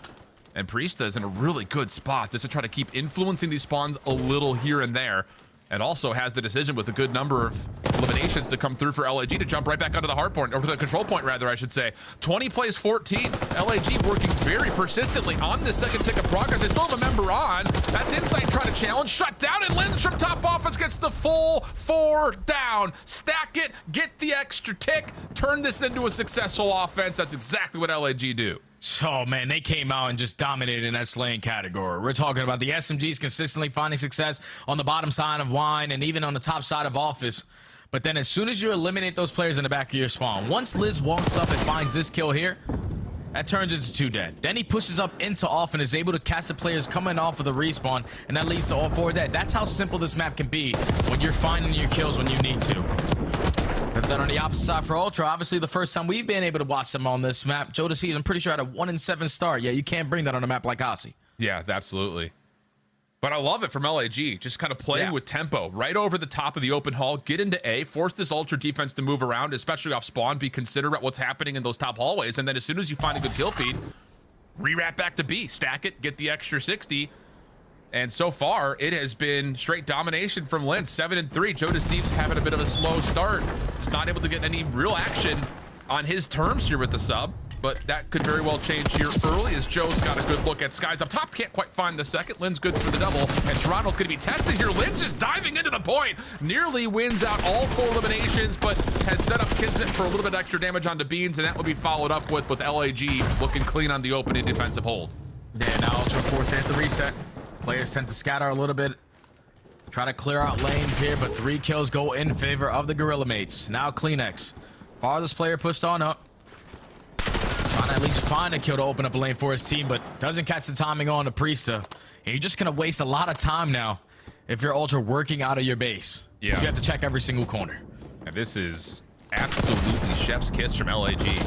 And Priesta is in a really good spot just to try to keep influencing these spawns a little here and there. And also has the decision with a good number of eliminations to come through for LAG to jump right back onto the hard point, or the control point rather, I should say. 20 plays 14. LAG working very persistently on the second tick of progress. They still have a member on. That's Insight trying to challenge. Shut down, and Linz from top offense gets the full 4 down. Stack it, get the extra tick, turn this into a successful offense. That's exactly what LAG do. Oh man, they came out and just dominated in that slaying category. We're talking about the SMGs consistently finding success on the bottom side of Wine and even on the top side of Office. But then as soon as you eliminate those players in the back of your spawn, once Liz walks up and finds this kill here, that turns into 2 dead. Then he pushes up into off and is able to catch the players coming off of the respawn, and that leads to all 4 dead. That's how simple this map can be when you're finding your kills when you need to. But then on the opposite side for Ultra, obviously the first time we've been able to watch them on this map, Joe DeCeed, I'm pretty sure had a 1-7 start. Yeah, you can't bring that on a map like Aussie. Yeah, absolutely. But I love it from LAG, just kind of playing with tempo, right over the top of the open hall, get into A, force this Ultra defense to move around, especially off spawn, be considerate what's happening in those top hallways, and then as soon as you find a good kill feed, re-wrap back to B, stack it, get the extra 60. And so far, it has been straight domination from Linz, 7-3. Joe DeCeiv's having a bit of a slow start. He's not able to get any real action on his terms here with the sub, but that could very well change here early as Joe's got a good look at Skies up top. Can't quite find the second. Linz good for the double, and Toronto's going to be tested here. Linz just diving into the point. Nearly wins out all 4 eliminations, but has set up Kismet for a little bit extra damage onto Beans, and that will be followed up with LAG looking clean on the opening defensive hold. Yeah, now Ultra force hit the reset. Players tend to scatter a little bit, try to clear out lanes here, but 3 kills go in favor of the Gorilla mates. Now Kleenex, farthest player pushed on up, trying to at least find a kill to open up a lane for his team, but doesn't catch the timing on the Priesta. And you're just gonna waste a lot of time now if you're Ultra working out of your base. Yeah, you have to check every single corner. And this is absolutely chef's kiss from LAG.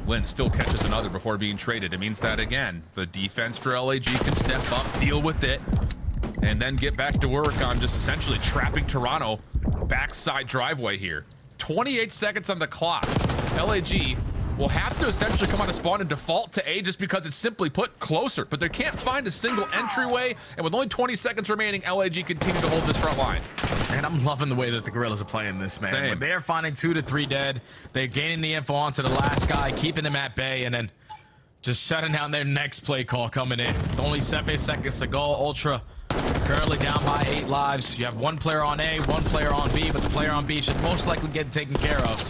Lynn still catches another before being traded. It means that, again, the defense for LAG can step up, deal with it, and then get back to work on just essentially trapping Toronto backside driveway here. 28 seconds on the clock. LAG will have to essentially come out of spawn and default to A just because it's simply put closer, but they can't find a single entryway, and with only 20 seconds remaining, LAG continue to hold this front line. And I'm loving the way that the Gorillas are playing this, man. Same. When they're finding 2 to 3 dead, they're gaining the info onto the last guy, keeping them at bay, and then just shutting down their next play call coming in. With only 7 seconds to go, Ultra currently down by 8 lives. You have 1 player on A, 1 player on B, but the player on B should most likely get taken care of.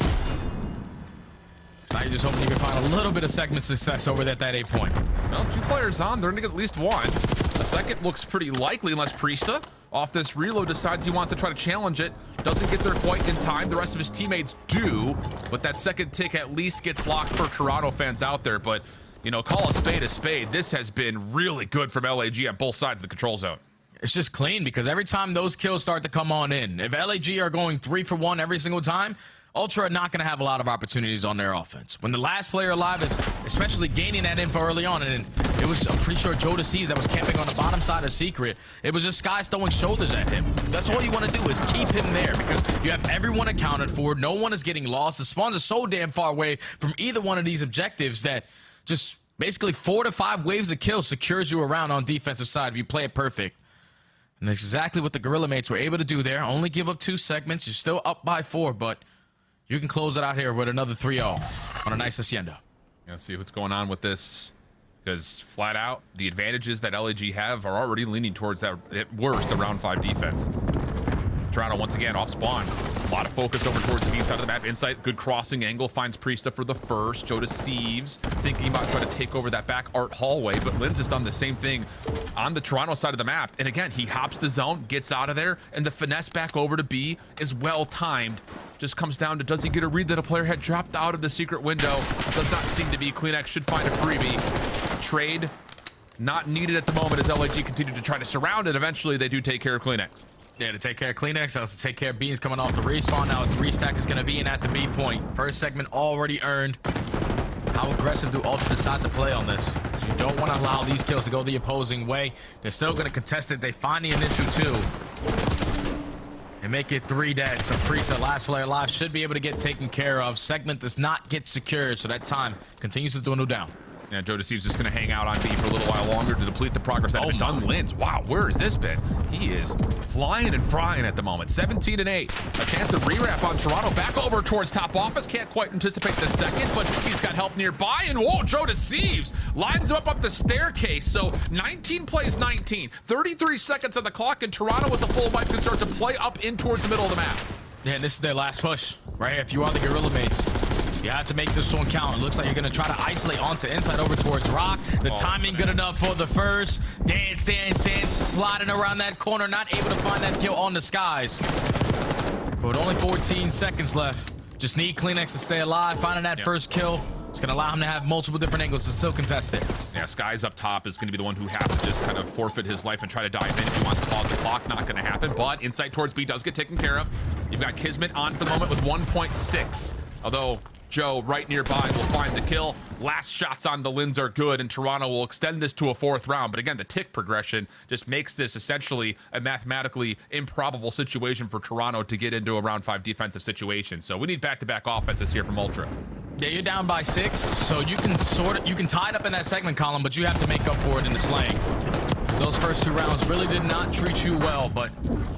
So now you're just hoping you can find a little bit of segment success over at that 8 point. Well, 2 players on, they're gonna get at least 1. The second looks pretty likely unless Priesta off this reload decides he wants to try to challenge it. Doesn't get there quite in time. The rest of his teammates do, but that second tick at least gets locked for Toronto fans out there. But, you know, call a spade a spade. This has been really good from LAG on both sides of the control zone. It's just clean because every time those kills start to come on in, if LAG are going 3 for 1 every single time, Ultra are not going to have a lot of opportunities on their offense. When the last player alive is especially gaining that info early on, and it was, I'm pretty sure, Joe Deceives that was camping on the bottom side of Secret. It was just Sky throwing shoulders at him. That's all you want to do is keep him there because you have everyone accounted for. No one is getting lost. The spawns are so damn far away from either one of these objectives that just basically 4 to 5 waves of kills secures you around on defensive side if you play it perfect. And that's exactly what the Gorilla mates were able to do there. Only give up 2 segments. You're still up by 4, but you can close it out here with another 3-0 on a nice Hacienda. Yeah, see what's going on with this, because flat out, the advantages that LAG have are already leaning towards that, at worst, the round 5 defense. Toronto once again off spawn. A lot of focus over towards the B side of the map. Insight, good crossing angle, finds Priesta for the first. Joe Deceives thinking about trying to take over that back art hallway, but Linz has done the same thing on the Toronto side of the map. And again, he hops the zone, gets out of there, and the finesse back over to B is well timed. Just comes down to, does he get a read that a player had dropped out of the secret window? Does not seem to be. Kleenex should find a freebie. Trade not needed at the moment as LAG continue to try to surround it. Eventually, they do take care of Kleenex. Yeah, to take care of Kleenex, also take care of Beans coming off the respawn. Now a 3-stack is going to be in at the B point. First segment already earned. How aggressive do Ultra decide to play on this? You don't want to allow these kills to go the opposing way. They're still going to contest it. They find the initial 2. And make it 3 dead. So Priest, last player alive, should be able to get taken care of. Segment does not get secured, so that time continues to dwindle down. Yeah, Joe Deceives just going to hang out on B for a little while longer to deplete the progress that had been done. Linz, wow, where has this been? He is flying and frying at the moment. 17 and 8. A chance to re-wrap on Toronto. Back over towards top office. Can't quite anticipate the second, but he's got help nearby. And whoa, Joe Deceives lines him up the staircase. So 19 plays 19. 33 seconds on the clock, and Toronto with the full wipe can start to play up in towards the middle of the map. Yeah, this is their last push. Right here, if you are the Gorilla mates. You have to make this one count. It looks like you're going to try to isolate onto inside over towards Rock. The timing good enough for the first. Dance, sliding around that corner. Not able to find that kill on the skies. But with only 14 seconds left. Just need Kleenex to stay alive. Finding that first kill. It's going to allow him to have multiple different angles to still contest it. Yeah, Sky's up top is going to be the one who has to just kind of forfeit his life and try to dive in. He wants to pause the clock. Not going to happen. But insight towards B does get taken care of. You've got Kismet on for the moment with 1.6. Although Joe right nearby will find the kill. Last shots on the Linz are good, and Toronto will extend this to a 4th round. But again, the tick progression just makes this essentially a mathematically improbable situation for Toronto to get into a round 5 defensive situation. So we need back-to-back offenses here from Ultra. Yeah, you're down by 6, so you can tie it up in that segment column, but you have to make up for it in the slaying. Those first 2 rounds really did not treat you well, but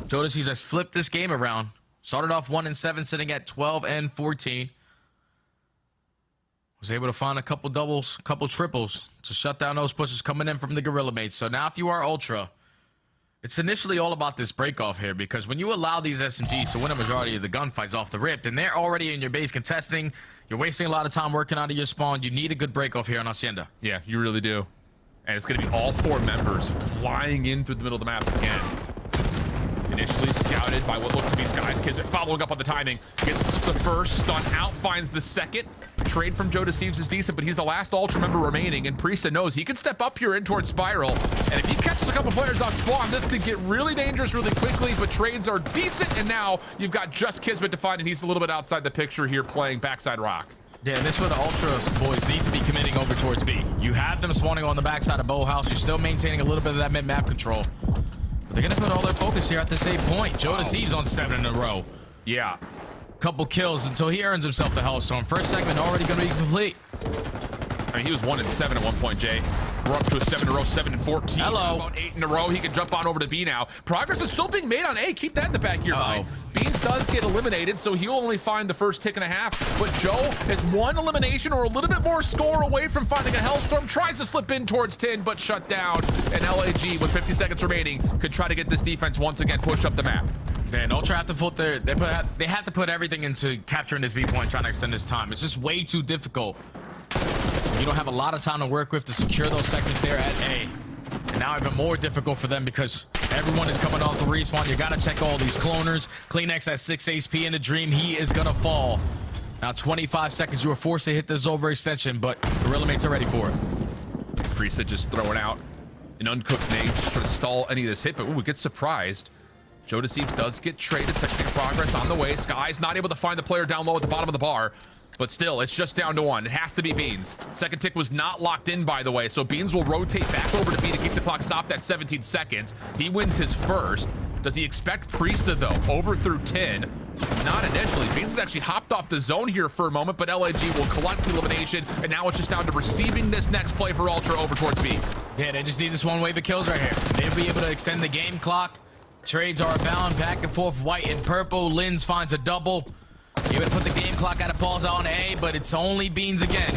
Joe Deceives has flipped this game around. Started off 1 and 7, sitting at 12 and 14. Was able to find a couple doubles, couple triples to shut down those pushes coming in from the Gorilla mates. So now if you are Ultra, it's initially all about this break off here, because when you allow these SMGs to win a majority of the gunfights off the rip, then they're already in your base contesting. You're wasting a lot of time working out of your spawn. You need a good break off here on Hacienda. Yeah, you really do. And it's going to be all 4 members flying in through the middle of the map again. Initially scouted by what looks to be Sky's Kismet, following up on the timing. Gets the first, stun out, finds the second. Trade from Joe Deceives is decent, but he's the last Ultra member remaining, and Priesta knows he can step up here in towards Spiral. And if he catches a couple players off spawn, this could get really dangerous really quickly, but trades are decent, and now you've got just Kismet to find, and he's a little bit outside the picture here playing backside Rock. Yeah, and this is where the Ultra boys need to be committing over towards B. You have them spawning on the backside of Bow House. You're still maintaining a little bit of that mid-map control. But they're going to put all their focus here at this 8 point. Joe Deceives on 7 in a row. Yeah. Couple kills until he earns himself the Hellstorm. First segment already going to be complete. I mean, he was 1 and 7 at one point, Jay. We're up to a 7 in a row, 7 and 14. Hello. About 8 in a row. He can jump on over to B now. Progress is still being made on A. Keep that in the back of your mind. Beans does get eliminated, so he'll only find the first tick and a half. But Joe is 1 elimination or a little bit more score away from finding a Hellstorm. Tries to slip in towards 10, but shut down. And LAG, with 50 seconds remaining, could try to get this defense once again pushed up the map. Man, Ultra have to put they have to put everything into capturing this B point, trying to extend this time. It's just way too difficult. You don't have a lot of time to work with to secure those seconds there at A. And now even more difficult for them because everyone is coming off the respawn. You got to check all these cloners. Kleenex has 6 HP in the dream. He is going to fall. Now 25 seconds. You were forced to hit this overextension, but Gorilla mates are ready for it. Priesta just throwing out an uncooked nade, just trying to stall any of this hit, but ooh, we get surprised. Joe Deceives does get traded. Technical progress on the way. Sky's not able to find the player down low at the bottom of the bar. But still, it's just down to one. It has to be Beans. Second tick was not locked in, by the way, so Beans will rotate back over to B to keep the clock stopped at 17 seconds. He wins his first. Does he expect Priesta, though? Over through 10. Not initially. Beans has actually hopped off the zone here for a moment, but LAG will collect the elimination, and now it's just down to receiving this next play for Ultra over towards B. Yeah, they just need this one wave of kills right here. They'll be able to extend the game clock. Trades are abound, back and forth, white and purple. Lins finds a double. Able to put the game clock out of pause on A, but it's only Beans again.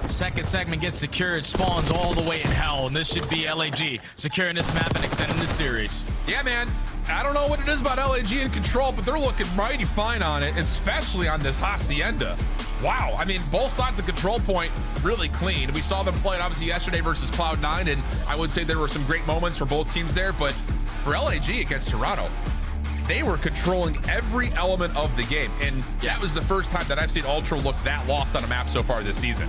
Second segment gets secured, spawns all the way in hell, and this should be LAG securing this map and extending this series. Yeah, man. I don't know what it is about LAG in control, but they're looking mighty fine on it, especially on this Hacienda. Wow. I mean, both sides of control point really clean. We saw them play it obviously yesterday versus Cloud9, and I would say there were some great moments for both teams there, but for LAG against Toronto, they were controlling every element of the game, and that was the first time that I've seen Ultra look that lost on a map so far this season.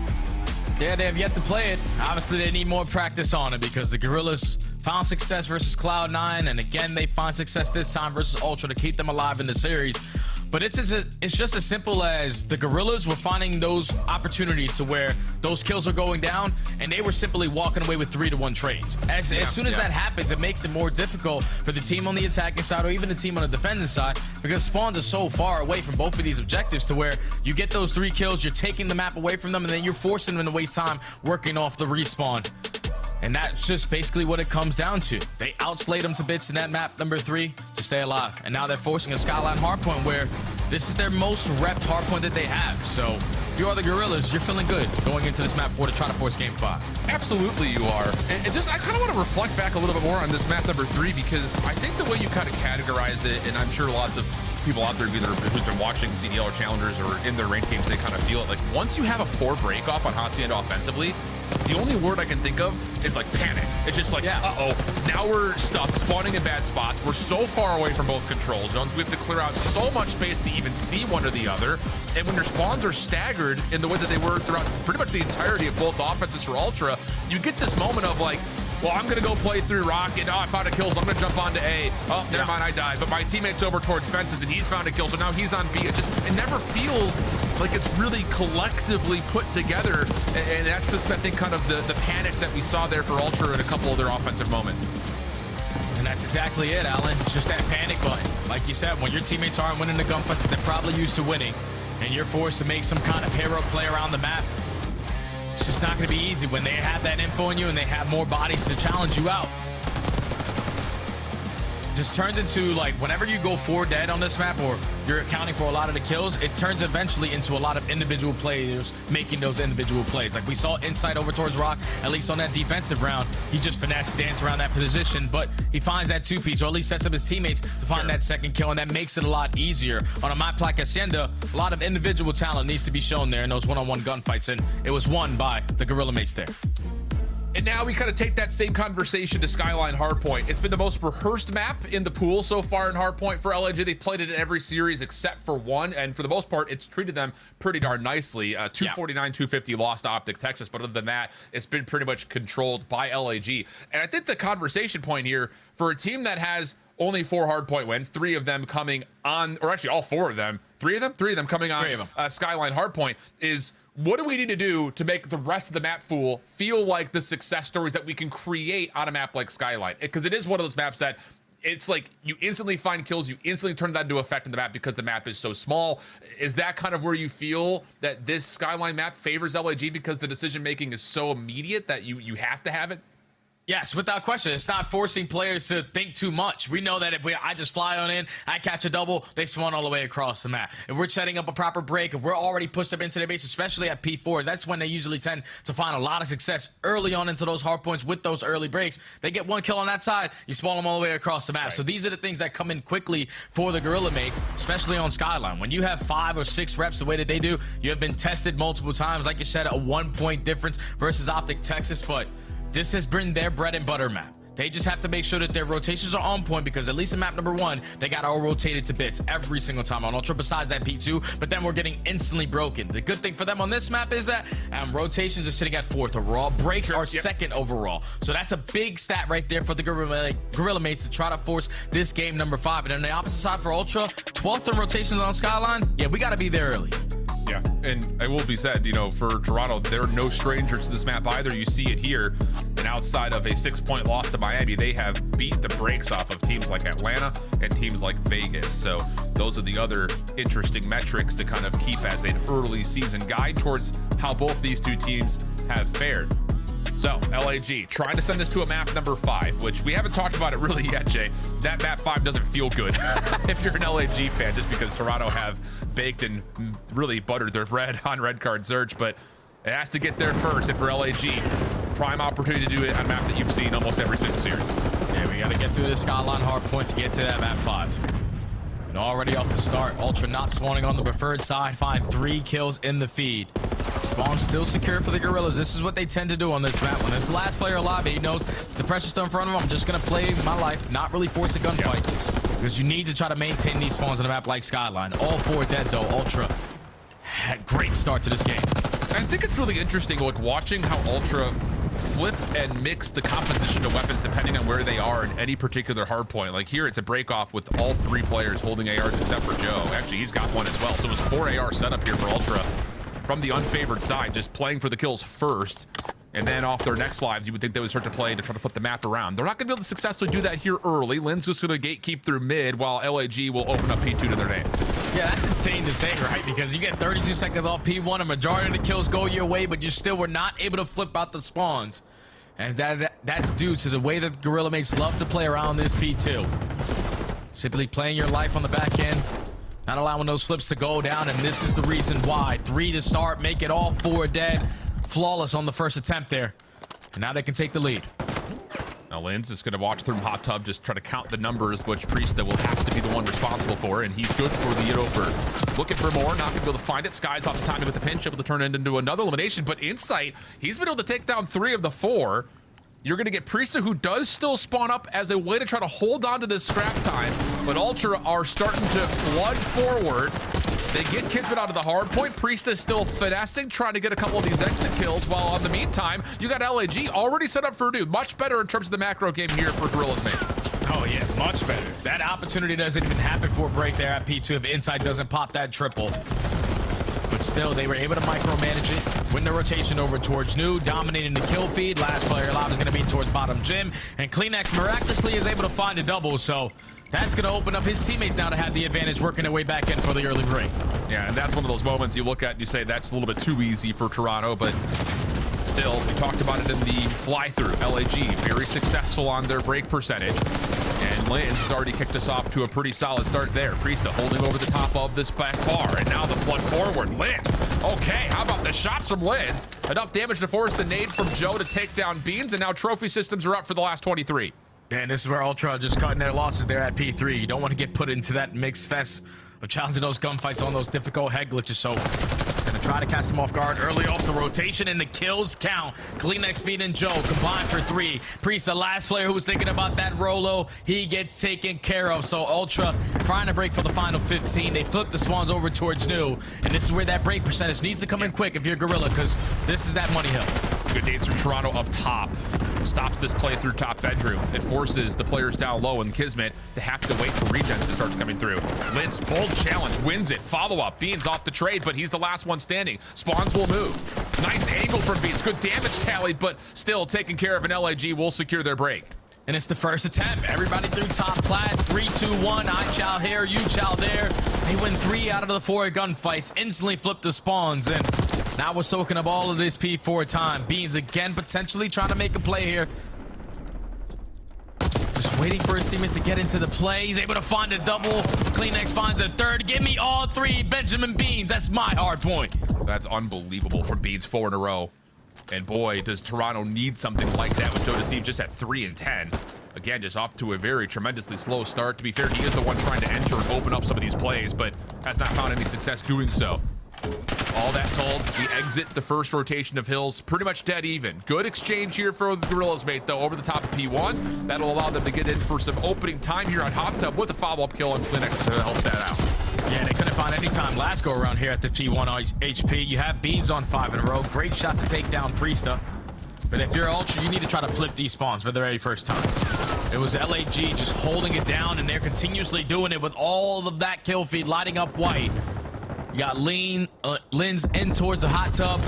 Yeah, they have yet to play it. Obviously, they need more practice on it because the Gorillas found success versus Cloud9, and again, they find success this time versus Ultra to keep them alive in the series. But it's just as simple as the Gorillas were finding those opportunities to where those kills are going down, and they were simply walking away with 3-1 trades. As soon as that happens, it makes it more difficult for the team on the attacking side or even the team on the defensive side, because spawns are so far away from both of these objectives to where you get those 3 kills, you're taking the map away from them, and then you're forcing them to waste time working off the respawn. And that's just basically what it comes down to. They outslayed them to bits in that map number 3 to stay alive. And now they're forcing a Skyline hardpoint where this is their most repped hardpoint that they have. So if you are the Gorillas, you're feeling good going into this map 4 to try to force game 5. Absolutely you are. And just, I kind of want to reflect back a little bit more on this map number 3, because I think the way you kind of categorize it, and I'm sure lots of people out there either who's been watching CDL or Challengers or in their ranked games, they kind of feel it. Like, once you have a poor break off on Hacienda offensively, the only word I can think of is like panic. It's just like, uh-oh, now we're stuck, spawning in bad spots. We're so far away from both control zones. We have to clear out so much space to even see one or the other. And when your spawns are staggered in the way that they were throughout pretty much the entirety of both offenses for Ultra, you get this moment of like, well, I'm going to go play through Rock, and I found a kill, so I'm going to jump onto A. Oh, never mind, I died. But my teammate's over towards fences, and he's found a kill, so now he's on B. It never feels like it's really collectively put together, and that's just, I think, kind of the panic that we saw there for Ultra in a couple of their offensive moments. And that's exactly it, Alan. It's just that panic button. Like you said, when your teammates aren't winning the gunfights that they're probably used to winning, and you're forced to make some kind of hero play around the map, it's just not going to be easy when they have that info on you and they have more bodies to challenge you out. Just turns into, like, whenever you go 4 dead on this map or you're accounting for a lot of the kills, it turns eventually into a lot of individual players making those individual plays. Like we saw Insight over towards Rock, at least on that defensive round, he just finesse dance around that position, but he finds that 2-piece, or at least sets up his teammates to find that second kill, and that makes it a lot easier. On a map like Hacienda, a lot of individual talent needs to be shown there in those one-on-one gunfights, and it was won by the Gorilla mates there. And now we kind of take that same conversation to Skyline Hardpoint. It's been the most rehearsed map in the pool so far in Hardpoint for LAG. They've played it in every series except for one, and for the most part, it's treated them pretty darn nicely. 249, 250 lost to Optic Texas, but other than that, it's been pretty much controlled by LAG. And I think the conversation point here for a team that has only 4 hardpoint wins, 3 of them coming on, or actually all 4 of them, 3 of them coming on Skyline Hardpoint, is what do we need to do to make the rest of the map pool feel like the success stories that we can create on a map like Skyline? Because it is one of those maps that it's like you instantly find kills, you instantly turn that into effect in the map because the map is so small. Is that kind of where you feel that this Skyline map favors LAG because the decision making is so immediate that you have to have it? Yes, without question. It's not forcing players to think too much. We know that if I just fly on in, I catch a double, they spawn all the way across the map. If we're setting up a proper break, if we're already pushed up into their base, especially at P4s, that's when they usually tend to find a lot of success early on into those hard points with those early breaks. They get 1 kill on that side, you spawn them all the way across the map. Right. So these are the things that come in quickly for the Gorilla mates, especially on Skyline. When you have 5 or 6 reps the way that they do, you have been tested multiple times. Like you said, a 1-point difference versus Optic Texas, but this has been their bread and butter map. They just have to make sure that their rotations are on point, because at least in map number 1, they got all rotated to bits every single time on Ultra, besides that P2, but then we're getting instantly broken. The good thing for them on this map is that rotations are sitting at 4th overall. Breaks are 2nd overall. So that's a big stat right there for the Gorilla Mates to try to force this game number 5. And on the opposite side for Ultra, 12th in rotations on Skyline. Yeah, we got to be there early. Yeah, and it will be said, you know, for Toronto, they're no strangers to this map either. You see it here, and outside of a 6-point loss to Miami, they have beat the brakes off of teams like Atlanta and teams like Vegas. So those are the other interesting metrics to kind of keep as an early season guide towards how both these two teams have fared. So, LAG, trying to send this to a map number 5, which we haven't talked about it really yet, Jay. That map 5 doesn't feel good if you're an LAG fan, just because Toronto have baked and really buttered their bread on Red Card Search, but it has to get there first. And for LAG, prime opportunity to do it on a map that you've seen almost every single series. Yeah, we got to get through the Skyline hardpoint to get to that map 5. And already off the start, Ultra not spawning on the preferred side, find 3 kills in the feed. Spawn still secure for the Gorillas. This is what they tend to do on this map. When it's the last player alive, he knows the pressure's still in front of him. I'm just going to play my life, not really force a gunfight. Because you need to try to maintain these spawns on a map like Skyline. All 4 dead, though. Ultra had great start to this game. I think it's really interesting, like, watching how Ultra flip and mix the composition of weapons depending on where they are in any particular hard point. Like here, it's a break off with all 3 players holding ARs except for Joe. Actually, he's got one as well. So it was 4 AR setup here for Ultra from the unfavored side, just playing for the kills first. And then off their next lives, you would think they would start to play to try to flip the map around. They're not going to be able to successfully do that here early. Lynn's just going to gatekeep through mid, while LAG will open up P2 to their name. Yeah, that's insane to say, right? Because you get 32 seconds off P1, a majority of the kills go your way, but you still were not able to flip out the spawns. And that's due to the way that Gorilla Mates love to play around this P2. Simply playing your life on the back end, not allowing those flips to go down, and this is the reason why. 3 to start, make it all 4 dead. Flawless on the first attempt there. And now they can take the lead. Now Lynn's just going to watch through Hot Tub, just try to count the numbers, which Priesta will have to be the one responsible for, and he's good for the over. Looking for more, not going to be able to find it. Sky's off the timing with the pinch, able to turn it into another elimination, but Insight, he's been able to take down 3 of the 4. You're going to get Priesta, who does still spawn up as a way to try to hold on to this scrap time, but Ultra are starting to flood forward. They get Kismet out of the hard point. Priesta is still finessing, trying to get a couple of these exit kills, while in the meantime, you got LAG already set up for a dude. Much better in terms of the macro game here for Gorilla's mate. Oh yeah, much better. That opportunity doesn't even happen for a break there at P2 if Inside doesn't pop that triple. But still, they were able to micromanage it, win the rotation over towards New, dominating the kill feed. Last player alive is going to be towards bottom gym, and Kleenex miraculously is able to find a double, so that's going to open up his teammates now to have the advantage, working their way back in for the early break. Yeah, and that's one of those moments you look at and you say that's a little bit too easy for Toronto, but still, we talked about it in the fly-through. LAG, very successful on their break percentage. And Lynn's has already kicked us off to a pretty solid start there. Priesta holding over the top of this back bar, and now the flood forward. Lynn's, okay, how about the shots from Lynn's? Enough damage to force the nade from Joe to take down Beans, and now trophy systems are up for the last 23. And this is where Ultra are just cutting their losses there at P3. You don't want to get put into that mixed fest of challenging those gunfights on those difficult head glitches, so gonna try to catch them off guard early off the rotation, and the kills count. Kleenex, Bean, and Joe combined for 3. Priest, the last player who was thinking about that Rolo, he gets taken care of. So Ultra trying to break for the final 15. They flip the spawns over towards New, and this is where that break percentage needs to come in quick if you're Gorilla, because this is that money hill. Good nades from Toronto up top. Stops this play through top bedroom. It forces the players down low and Kismet to have to wait for regens to start coming through. Lynn's bold challenge wins it. Follow-up. Beans off the trade, but he's the last one standing. Spawns will move. Nice angle from Beans. Good damage tallied, but still taking care of an LAG will secure their break. And it's the first attempt. Everybody through top plat. 3, 2, 1. I chow here, you chow there. They win 3 out of the 4 gunfights. Instantly flip the spawns, and now we're soaking up all of this P4 time. Beans again potentially trying to make a play here. Just waiting for his teammates to get into the play. He's able to find a double. Kleenex finds a third. Give me all 3. Benjamin Beans. That's my hard point. That's unbelievable from Beans, 4 in a row. And boy, does Toronto need something like that with Joe Deceive just at 3 and 10. Again, just off to a very tremendously slow start. To be fair, he is the one trying to enter and open up some of these plays, but has not found any success doing so. All that told, we exit the first rotation of hills pretty much dead even. Good exchange here for the Gorillas, mate, though, over the top of P1. That'll allow them to get in for some opening time here on Hot Tub with a follow-up kill on Clinching to help that out. Yeah, they couldn't find any time last go around here at the P1 HP. You have Beans on 5 in a row. Great shots to take down Priesta. But if you're Ultra, you need to try to flip these spawns for the very first time. It was LAG just holding it down, and they're continuously doing it with all of that kill feed lighting up white. You got Linz in towards the hot tub.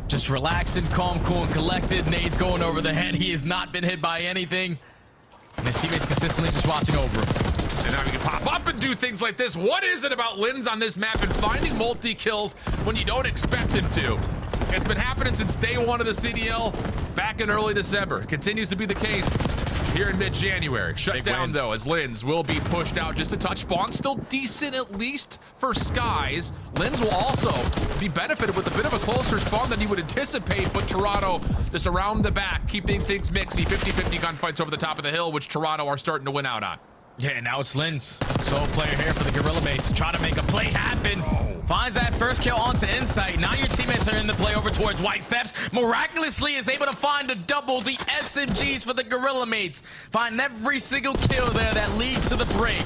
Just relaxing, calm, cool, and collected. Nade's going over the head. He has not been hit by anything. And his teammates consistently just watching over him. And now we can pop up and do things like this. What is it about Linz on this map and finding multi-kills when you don't expect him to? It's been happening since day one of the CDL back in early December. It continues to be the case here in mid-January. Shut down, though, as Linz will be pushed out just a touch. Spawn still decent, at least for Skies. Linz will also be benefited with a bit of a closer spawn than you would anticipate, but Toronto just around the back, keeping things mixy. 50-50 gunfights over the top of the hill, which Toronto are starting to win out on. Yeah, now it's Linz. Solo player here for the Gorilla mates. Trying to make a play happen. Finds that first kill onto Insight. Now your teammates are in the play over towards White Steps. Miraculously is able to find a double. The SMGs for the Gorilla mates. Find every single kill there that leads to the break.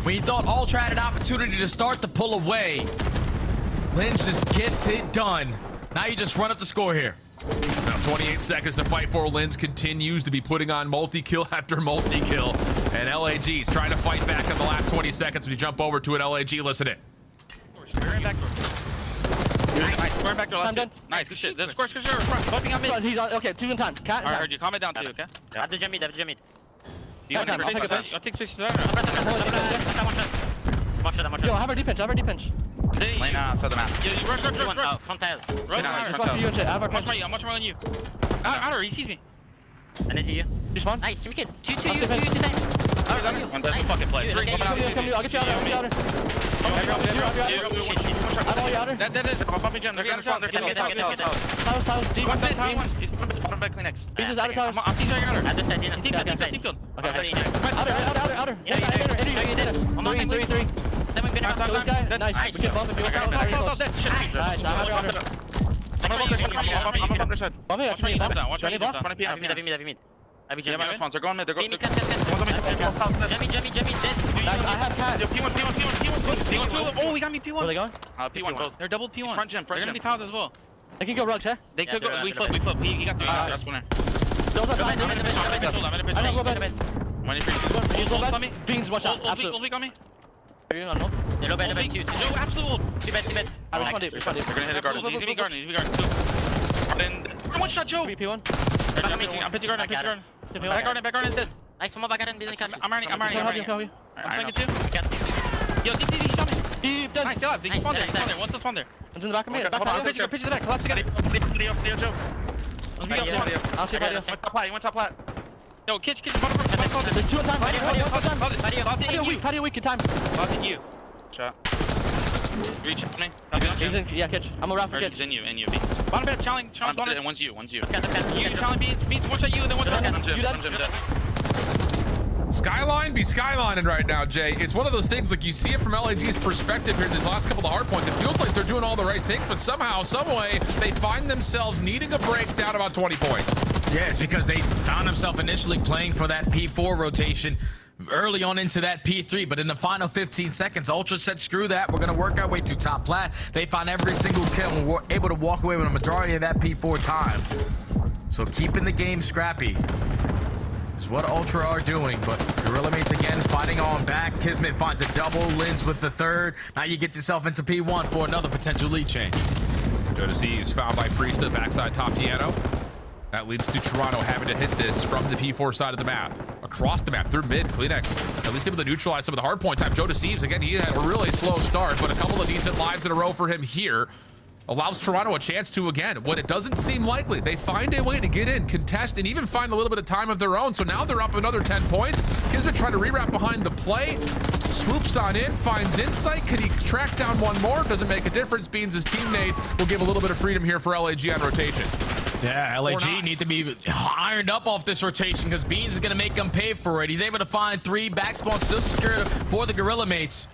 When you thought Ultra had an opportunity to start to pull away, Linz just gets it done. Now you just run up the score here. Now 28 seconds to fight for. Linz continues to be putting on multi-kill after multi-kill. And LAG's trying to fight back in the last 20 seconds. We jump over to an LAG. Listen in. Nice. Square back door. Last hit. Nice. Good shit. The square. Focusing on me. He's on, okay, 2 in time. Cat. I heard you. Calm it down too, okay? At the jump. You want to rotation? I'll take space to that. Yo, have a deep pinch. Lane outside the map. Front tiles. Right now. Just watch you and shit. Have a I'm much more than you. Outer, he sees me. And then to you. Respawn. Nice, you kid. Two I'll times. One doesn't fucking play. Come to you. I'll get you out. I'm all you outer. That is. I'm bumping gem. They're gonna spawn. They're Tiles, deep. He's bottom back next. He's just out of towers. I'm teasing outer. At the side, Dina. Team killed. Okay. Outer. Yeah, Three. Then we've been Nice. We can bump if you want. Nice. I'm outer. I'm gonna bump their side. Bump it. Watch me jump down. Watch me jump down. 20 p.m. Have mid. Yeah, my spawns. They're going mid. They're going. Cut. One's on me. Jummy, dead. Nice. I have cat. P1. Oh, we got me P1. Where are they going? P1 both. They're double P1. Front gym. They're gonna be tiles as well. They can go rugs, huh? They could go. they're We not. flip. He got 3. That's winner. Those are I'm in the pitch. Money for you. Ult back. Beans, watch out. Absolute. Ult on me. They're low bad. No, absolute. Too bad. I respond deep. They're gonna hit a garden. He's gonna be guarding. One shot, Joe. P1. I'm pitching garden. Back garden dead. Nice, one back in. Building cut. I'm running. Come here. I'm flanking too. Cut. Yo, deep, shot me. Deep, dead. Nice, still alive. He Nice, spawned there. nice. What's the spawn there? One's in the back of me. Hold on, pitch to the back. Collapse together. Video, Joe. I'll see Patio. Patio. Top plat. You want top plat? Yo, kitch. There's 2 in time. Patio weak in time. Lost you. Shot. Reach me. He's in, yeah, catch. I'm around for He's catch. in you. Bottom bed, challenge. And one's you. Cut the pass. You can challenge beats. One shot you, then one shot him. You dead? Skyline be skylining right now, Jay. It's one of those things, like, you see it from LAG's perspective here in these last couple of hard points. It feels like they're doing all the right things, but somehow, some way, they find themselves needing a break down about 20 points. Yeah, it's because they found themselves initially playing for that P4 rotation early on into that P3, but in the final 15 seconds, Ultra said, screw that, we're gonna work our way to top plat. They find every single kill and were able to walk away with a majority of that P4 time. So keeping the game scrappy is what Ultra are doing, but Gorilla mates again fighting on back. Kismet finds a double, Linz with the third. Now you get yourself into P1 for another potential lead change. Jodeci is found by Priesta, backside top piano. That leads to Toronto having to hit this from the P4 side of the map. Across the map, through mid, Kleenex at least able to neutralize some of the hard point time. Jodeci, again, he had a really slow start, but a couple of decent lives in a row for him here. Allows Toronto a chance to, again, when it doesn't seem likely, they find a way to get in, contest, and even find a little bit of time of their own. So now they're up another 10 points. Kismet trying to rewrap behind the play. Swoops on in, finds Insight. Could he track down one more? Doesn't make a difference. Beans' teammate will give a little bit of freedom here for LAG on rotation. Yeah, LAG need to be ironed up off this rotation because Beans is going to make them pay for it. He's able to find 3 backspawn still secured for the Gorilla mates.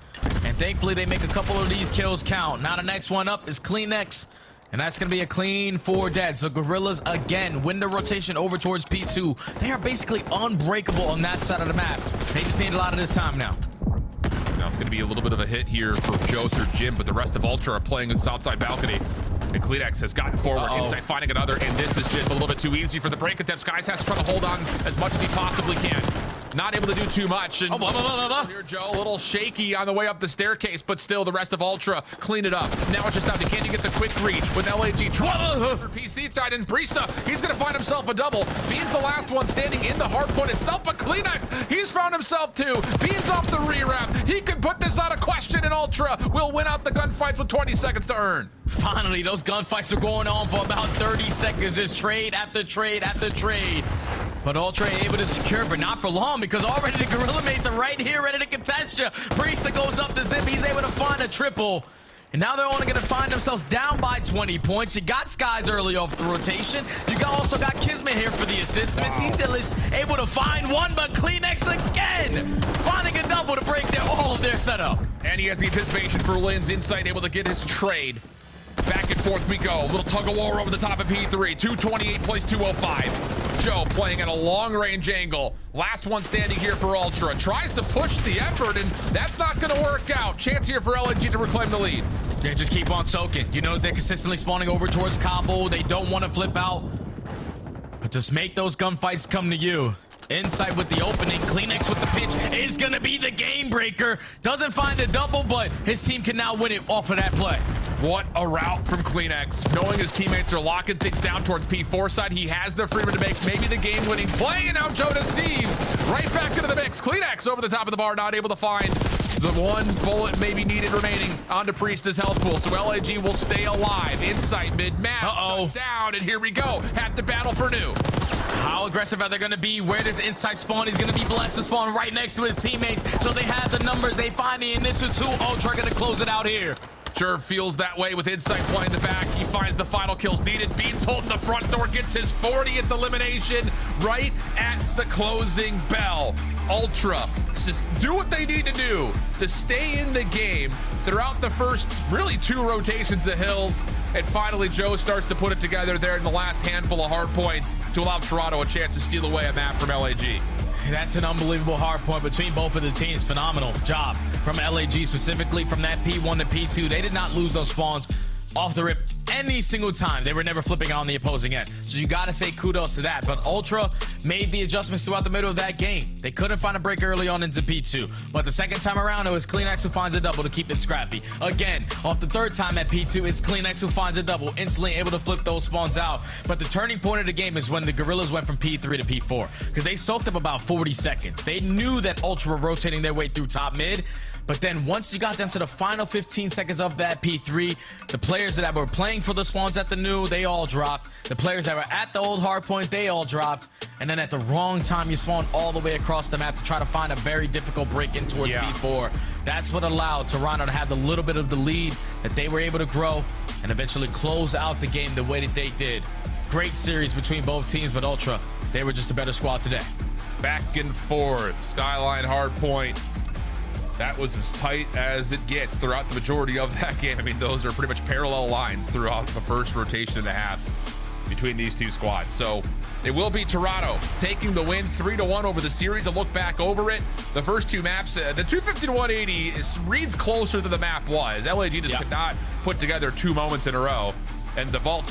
And thankfully, they make a couple of these kills count. Now the next one up is Cleanx. And that's going to be a clean 4 dead. So Gorillas, again, win the rotation over towards P2. They are basically unbreakable on that side of the map. They just need a lot of this time now. Now it's going to be a little bit of a hit here for Joe through Jim, but the rest of Ultra are playing this outside balcony. And Cleanx has gotten forward, Inside finding another, and this is just a little bit too easy for the break attempt. Skies has to try to hold on as much as he possibly can. Not able to do too much. And here, Joe, a little shaky on the way up the staircase, but still the rest of Ultra clean it up. Now it's just down to can he get the quick read with LAG. PC side and Priesta. He's going to find himself a double. Bean's the last one standing in the hard point itself, but Cleanx, he's found himself too. Bean's off the rewrap. He could put this out of question, and Ultra will win out the gunfights with 20 seconds to earn. Finally, those gunfights are going on for about 30 seconds. There's trade after trade after trade. But Ultra able to secure, but not for long, because already the Gorilla mates are right here ready to contest you. Priesta goes up to Zip. He's able to find a triple. And now they're only going to find themselves down by 20 points. You got Skies early off the rotation. You also got Kismet here for the assist. He's at least able to find one, but Cleanx again, finding a double to break all of their setup. And he has the anticipation for Lynn's insight, able to get his trade. Back and forth we go. Little tug of war over the top of P3. 228 plays 205. Joe playing at a long-range angle. Last one standing here for Ultra. Tries to push the effort, and that's not going to work out. Chance here for LNG to reclaim the lead. They just keep on soaking. You know, they're consistently spawning over towards Cabo. They don't want to flip out. But just make those gunfights come to you. Inside with the opening. Cleanx with the pitch is going to be the game breaker. Doesn't find a double, but his team can now win it off of that play. What a route from Cleanx. Knowing his teammates are locking things down towards P4 side, he has the freedom to make maybe the game-winning play, and now Joe deceives. Right back into the mix. Cleanx over the top of the bar, not able to find the one bullet maybe needed remaining onto Priest's health pool, so LAG will stay alive. Insight mid-map, shut down, and here we go. Have to battle for new. How aggressive are they going to be? Where does Inside spawn? He's going to be blessed to spawn right next to his teammates, so they have the numbers. They find the initial 2. Ultra going to close it out here. Sure feels that way with Insight playing the back. He finds the final kills needed. Beans holding the front door, gets his 40th elimination right at the closing bell. Ultra just do what they need to do to stay in the game throughout the first really 2 rotations of Hills. And finally, Joe starts to put it together there in the last handful of hard points to allow Toronto a chance to steal away a map from LAG. That's an unbelievable hard point between both of the teams. Phenomenal job from LAG, specifically from that P1 to P2. They did not lose those spawns off the rip any single time. They were never flipping on the opposing end. So you got to say kudos to that. But Ultra made the adjustments throughout the middle of that game. They couldn't find a break early on into P2. But the second time around, it was Cleanx who finds a double to keep it scrappy. Again, off the third time at P2, it's Cleanx who finds a double, instantly able to flip those spawns out. But the turning point of the game is when the Gorillas went from P3 to P4. Because they soaked up about 40 seconds. They knew that Ultra were rotating their way through top mid. But then once you got down to the final 15 seconds of that P3, the players that were playing for the spawns at the new, they all dropped. The players that were at the old hard point, they all dropped. And then at the wrong time, you spawned all the way across the map to try to find a very difficult break in towards P4. That's what allowed Toronto to have the little bit of the lead that they were able to grow and eventually close out the game the way that they did. Great series between both teams, but Ultra, they were just a better squad today. Back and forth, Skyline hard point. That was as tight as it gets throughout the majority of that game. I mean, those are pretty much parallel lines throughout the first rotation and a half between these two squads. So it will be Toronto taking the win 3-1 over the series. A look back over it. The first 2 maps, the 250 to 180 reads closer than the map was. LAG just could not put together 2 moments in a row. And the vault